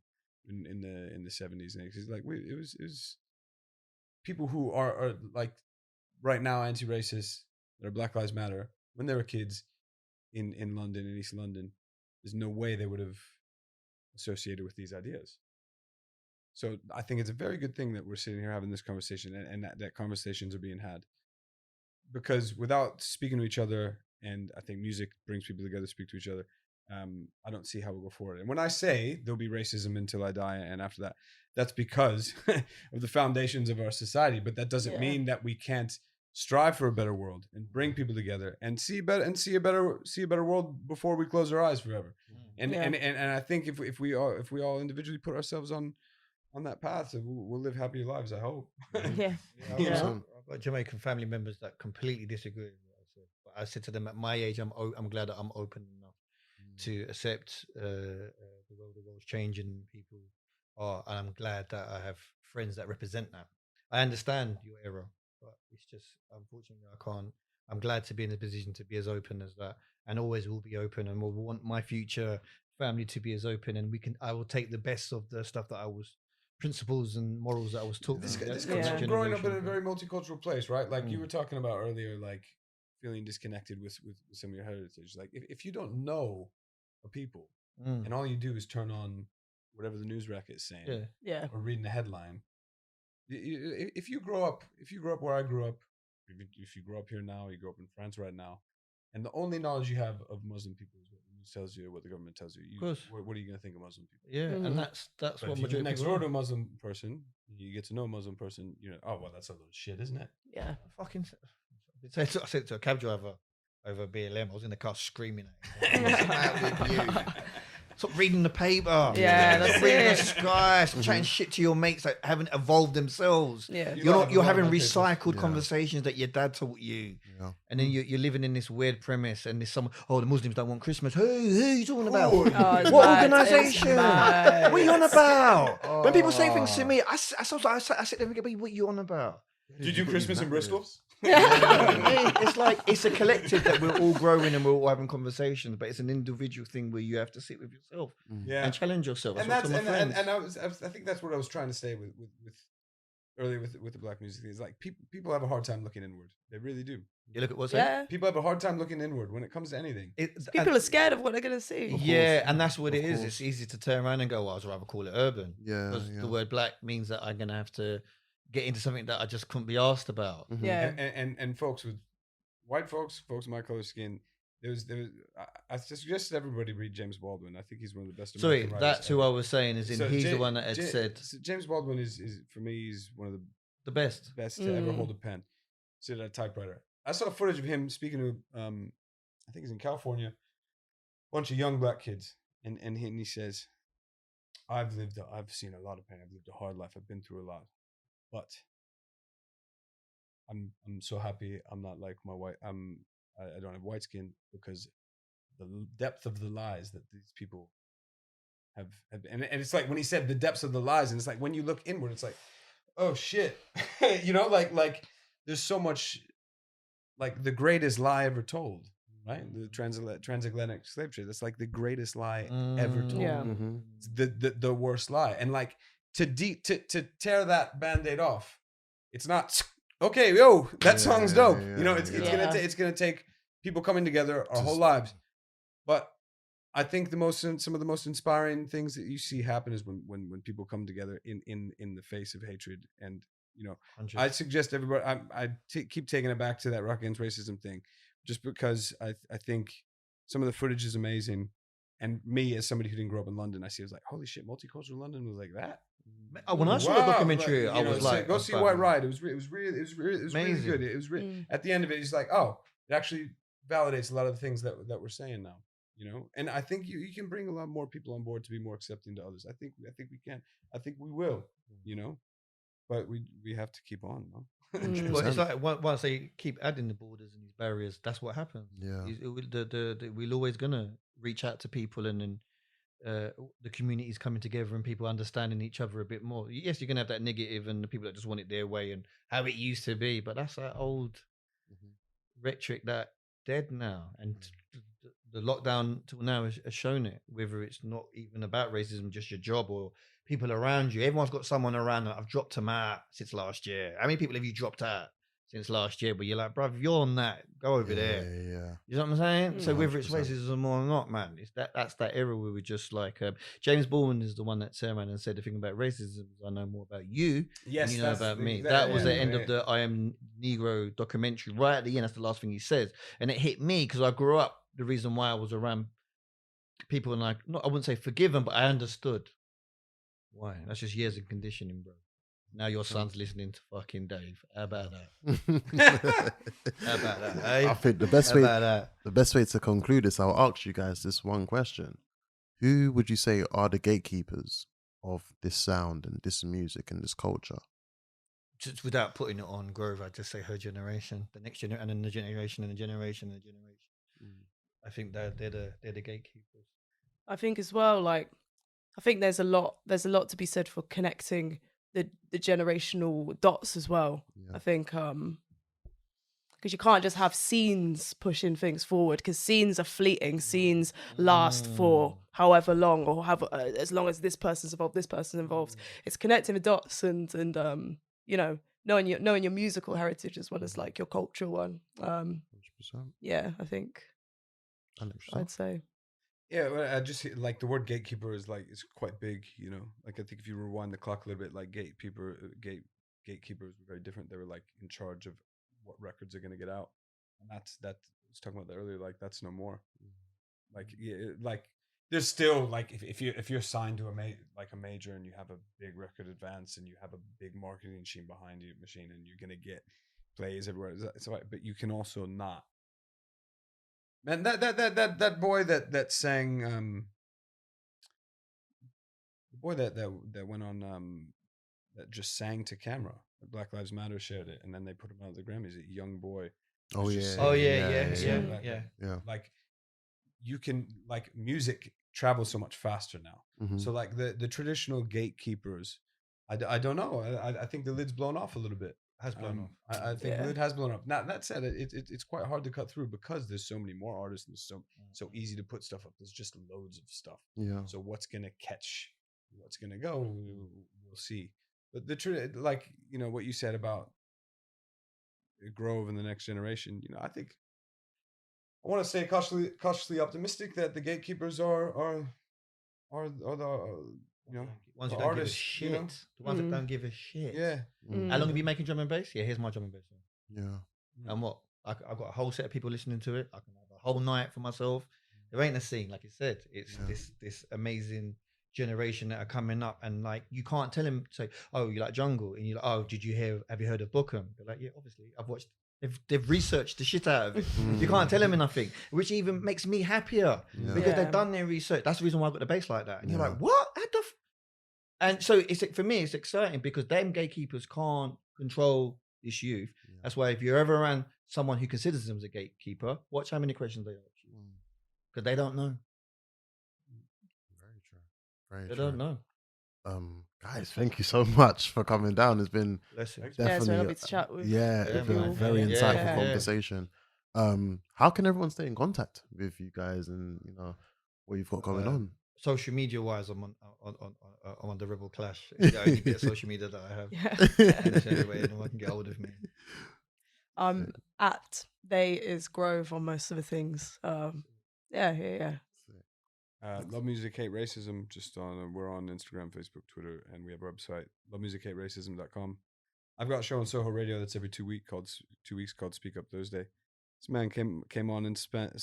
Speaker 2: in the 70s and 80s. He's like, it was people who are like right now anti-racist, that are Black Lives Matter. When they were kids in London, in East London, there's no way they would have associated with these ideas. So I think it's a very good thing that we're sitting here having this conversation and that conversations are being had. Because without speaking to each other, and I think music brings people together to speak to each other, I don't see how we'll go forward. And when I say there'll be racism until I die, and after that, that's because of the foundations of our society. But that doesn't mean that we can't strive for a better world and bring people together and see a better world before we close our eyes forever. And I think if we all individually put ourselves on that path, we'll live happier lives, I hope.
Speaker 4: I've got Jamaican family members that completely disagree with what I said. But I said to them, at my age, I'm glad that I'm open enough to accept the world's changing, people are, and I'm glad that I have friends that represent that. I understand your era, but it's just, unfortunately, I can't. I'm glad to be in a position to be as open as that, and always will be open, and will want my future family to be as open, and I will take the best of the stuff that I was, principles and morals that I was taught.
Speaker 2: This comes from growing up in a very multicultural place, right? Like you were talking about earlier, like feeling disconnected with some of your heritage. Like if you don't know a people and all you do is turn on whatever the news racket is saying, or reading a headline. If you grow up where I grew up, if you grow up here now, you grow up in France right now, and the only knowledge you have of Muslim people is what the news tells you, what the government tells you. What are you going to think of Muslim people?
Speaker 4: Yeah, and that's
Speaker 2: but
Speaker 4: what
Speaker 2: if you live next door to a Muslim person, you get to know a Muslim person. You know, oh well, that's a little shit, isn't it?
Speaker 3: Yeah.
Speaker 4: Fucking. I said it to a cab driver over BLM. I was in the car screaming at him. What's that with you? Stop reading the paper.
Speaker 3: Yeah, that's
Speaker 4: reading
Speaker 3: it.
Speaker 4: the sky. Stop chatting shit to your mates that haven't evolved themselves.
Speaker 3: Yeah.
Speaker 4: You're having recycled conversations that your dad taught you.
Speaker 1: Yeah.
Speaker 4: And then you're living in this weird premise, and there's someone, the Muslims don't want Christmas. Who are you talking about? What organisation? What are you on about? When people say things to me, I sit there and think, what are you on about?
Speaker 2: Do you do Christmas in Bristol?
Speaker 4: It's like it's a collective that we're all growing and we're all having conversations, but it's an individual thing where you have to sit with yourself and challenge yourself.
Speaker 2: And I think that's what I was trying to say with earlier with the black music thing. Is like people have a hard time looking inward. They really do.
Speaker 4: You look at what's that?
Speaker 2: People have a hard time looking inward when it comes to anything.
Speaker 3: People are scared of what they're going to see.
Speaker 4: Yeah, and that's what it is. It's easy to turn around and go, well, I'd rather call it urban.
Speaker 1: Yeah,
Speaker 4: because the word black means that I'm going to have to get into something that I just couldn't be asked about.
Speaker 1: Mm-hmm.
Speaker 3: Yeah.
Speaker 2: And folks with white folks with my color skin, I suggested everybody read James Baldwin. I think he's one of the best American writers
Speaker 4: that's who
Speaker 2: ever.
Speaker 4: I was saying, he's the one that had said.
Speaker 2: James Baldwin is for me, he's one of
Speaker 4: the best
Speaker 2: to ever hold a pen, sit at a typewriter. I saw footage of him speaking to, I think he's in California, a bunch of young black kids. And he says, I've seen a lot of pain. I've lived a hard life. I've been through a lot. But I'm so happy I'm not like my white. I don't have white skin because the depth of the lies that these people have and it's like when he said the depths of the lies, and it's like when you look inward, it's like, oh shit, like there's so much, like the greatest lie ever told, right? The transatlantic slave trade. That's like the greatest lie ever told.
Speaker 3: Yeah.
Speaker 1: Mm-hmm.
Speaker 2: The worst lie, and like. To tear that Band-Aid off, it's not okay. Yo, that song's dope. It's gonna take people coming together our whole lives. But I think some of the most inspiring things that you see happen is when people come together in the face of hatred. And I suggest everybody. I keep taking it back to that Rock Against Racism thing, just because I think some of the footage is amazing. And me, as somebody who didn't grow up in London, I was like, holy shit, multicultural London was like that.
Speaker 4: When I saw the documentary, I was like,
Speaker 2: go see White Ride. It was really
Speaker 4: Amazing.
Speaker 2: good. It was at the end of it, he's like, oh, it actually validates a lot of the things that we're saying now. You know, and I think you can bring a lot more people on board to be more accepting to others. I think we can. I think we will. You know, but we have to keep on. No?
Speaker 4: Well, it's like once they keep adding the borders and these barriers, that's what happens.
Speaker 1: Yeah.
Speaker 4: We're always gonna reach out to people, and then the community's coming together and people understanding each other a bit more. Yes, you're gonna have that negative and the people that just want it their way and how it used to be, but that's that old rhetoric that dead now. And the lockdown till now has shown it. Whether it's not even about racism, just your job or people around you. Everyone's got someone around that I've dropped them out since last year. How many people have you dropped out since last year? But you're like, bruv, if you're on that, go over there.
Speaker 1: Yeah.
Speaker 4: You know what I'm saying? So whether
Speaker 1: 100%.
Speaker 4: it's racism or not, man, it's that's that era where we just like James Baldwin is the one that turned around and said the thing about racism is I know more about you than you know about me. That was the end of the I Am Negro documentary. Right at the end, that's the last thing he says. And it hit me because I grew up, the reason why I was around people and like, I wouldn't say forgiven, but I understood why. That's just years of conditioning, bro. Now your son's listening to fucking Dave. How about that? How about that? Eh?
Speaker 1: I think the best way to conclude this, I'll ask you guys this one question: who would you say are the gatekeepers of this sound and this music and this culture?
Speaker 4: Just without putting it on Grove, I'd just say her generation, the next generation, and then the generation and the generation and the generation. I think they're the gatekeepers.
Speaker 3: I think as well, like, I think there's a lot to be said for connecting the generational dots as well. I think because you can't just have scenes pushing things forward, because scenes are fleeting. Scenes last for however long, or have as long as this person's involved, this person's involved. It's connecting the dots and you know, knowing your musical heritage as well as like your cultural one.
Speaker 1: 100%.
Speaker 3: Yeah, I think
Speaker 1: 100%.
Speaker 3: I'd say.
Speaker 2: Yeah, well, I just like the word gatekeeper is quite big, you know. Like I think if you rewind the clock a little bit, like gatekeepers were very different. They were like in charge of what records are going to get out, and that I was talking about that earlier. Like that's no more. Like like there's still like if you're signed to a major and you have a big record advance and you have a big marketing machine behind you, and you're going to get plays everywhere. It's right, but you can also not. Man, that boy that sang the boy that went on that just sang to camera. Black Lives Matter shared it, and then they put him out of the Grammys. A young boy.
Speaker 1: Oh yeah.
Speaker 2: Yeah. Like you can music travels so much faster now. So like the traditional gatekeepers, I don't know. I think the lid's blown off a little bit.
Speaker 4: Has blown off.
Speaker 2: I think the lid has blown up. Now that said, it's quite hard to cut through because there's so many more artists and it's so easy to put stuff up. There's just loads of stuff. Yeah. So what's gonna catch? What's gonna go? We'll see. But like you know what you said about Grove and the next generation. You know, I think I want to stay cautiously optimistic that the gatekeepers are the you know,
Speaker 4: ones who
Speaker 2: the
Speaker 4: don't
Speaker 2: artists,
Speaker 4: give a shit. You know? The ones that don't give a shit.
Speaker 2: Yeah.
Speaker 4: How long have you making drum and bass? Yeah, here's my drum and bass.
Speaker 1: Yeah.
Speaker 4: And what? I've got a whole set of people listening to it. I can have a whole night for myself. There ain't a scene, like you said. It's this amazing generation that are coming up, and like you can't tell them, say, oh, you like jungle, and you're like, oh, have you heard of Bookham? They're like, yeah, obviously, I've watched. They've researched the shit out of it. You can't tell them nothing, which even makes me happier because they've done their research. That's the reason why I've got the bass like that. And you're like, what? And so for me, it's exciting because them gatekeepers can't control this youth. That's why if you're ever around someone who considers them as a gatekeeper, watch how many questions they ask you because they don't know.
Speaker 1: Very true. Very
Speaker 4: they
Speaker 1: true.
Speaker 4: don't know.
Speaker 1: Guys, thank you so much for coming down. It's been definitely
Speaker 3: it's been lovely to chat with.
Speaker 1: It's been a very insightful conversation. How can everyone stay in contact with you guys and you know what you've got going on?
Speaker 4: Social media wise, I'm on the RebelClash. It's the only bit of social media that I have. And that's the only way anyone can get hold of me.
Speaker 3: At They Is Grove on most of the things.
Speaker 2: Love Music, Hate Racism. We're on Instagram, Facebook, Twitter, and we have a website, lovemusichateраcism.com. I've got a show on Soho Radio that's every 2 weeks called Speak Up Thursday. This man came on and spent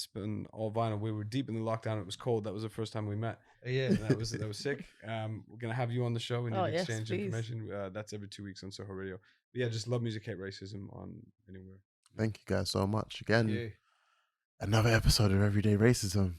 Speaker 2: all vinyl. We were deep in the lockdown. It was cold. That was the first time we met.
Speaker 4: Yeah,
Speaker 2: And that was sick. We're gonna have you on the show and
Speaker 3: Oh,
Speaker 2: you'll
Speaker 3: yes,
Speaker 2: exchange
Speaker 3: please.
Speaker 2: information. That's every 2 weeks on Soho Radio. But yeah, just love music, hate racism on anywhere.
Speaker 1: Thank you guys so much again.
Speaker 4: yeah.
Speaker 1: Another episode of Everyday Racism.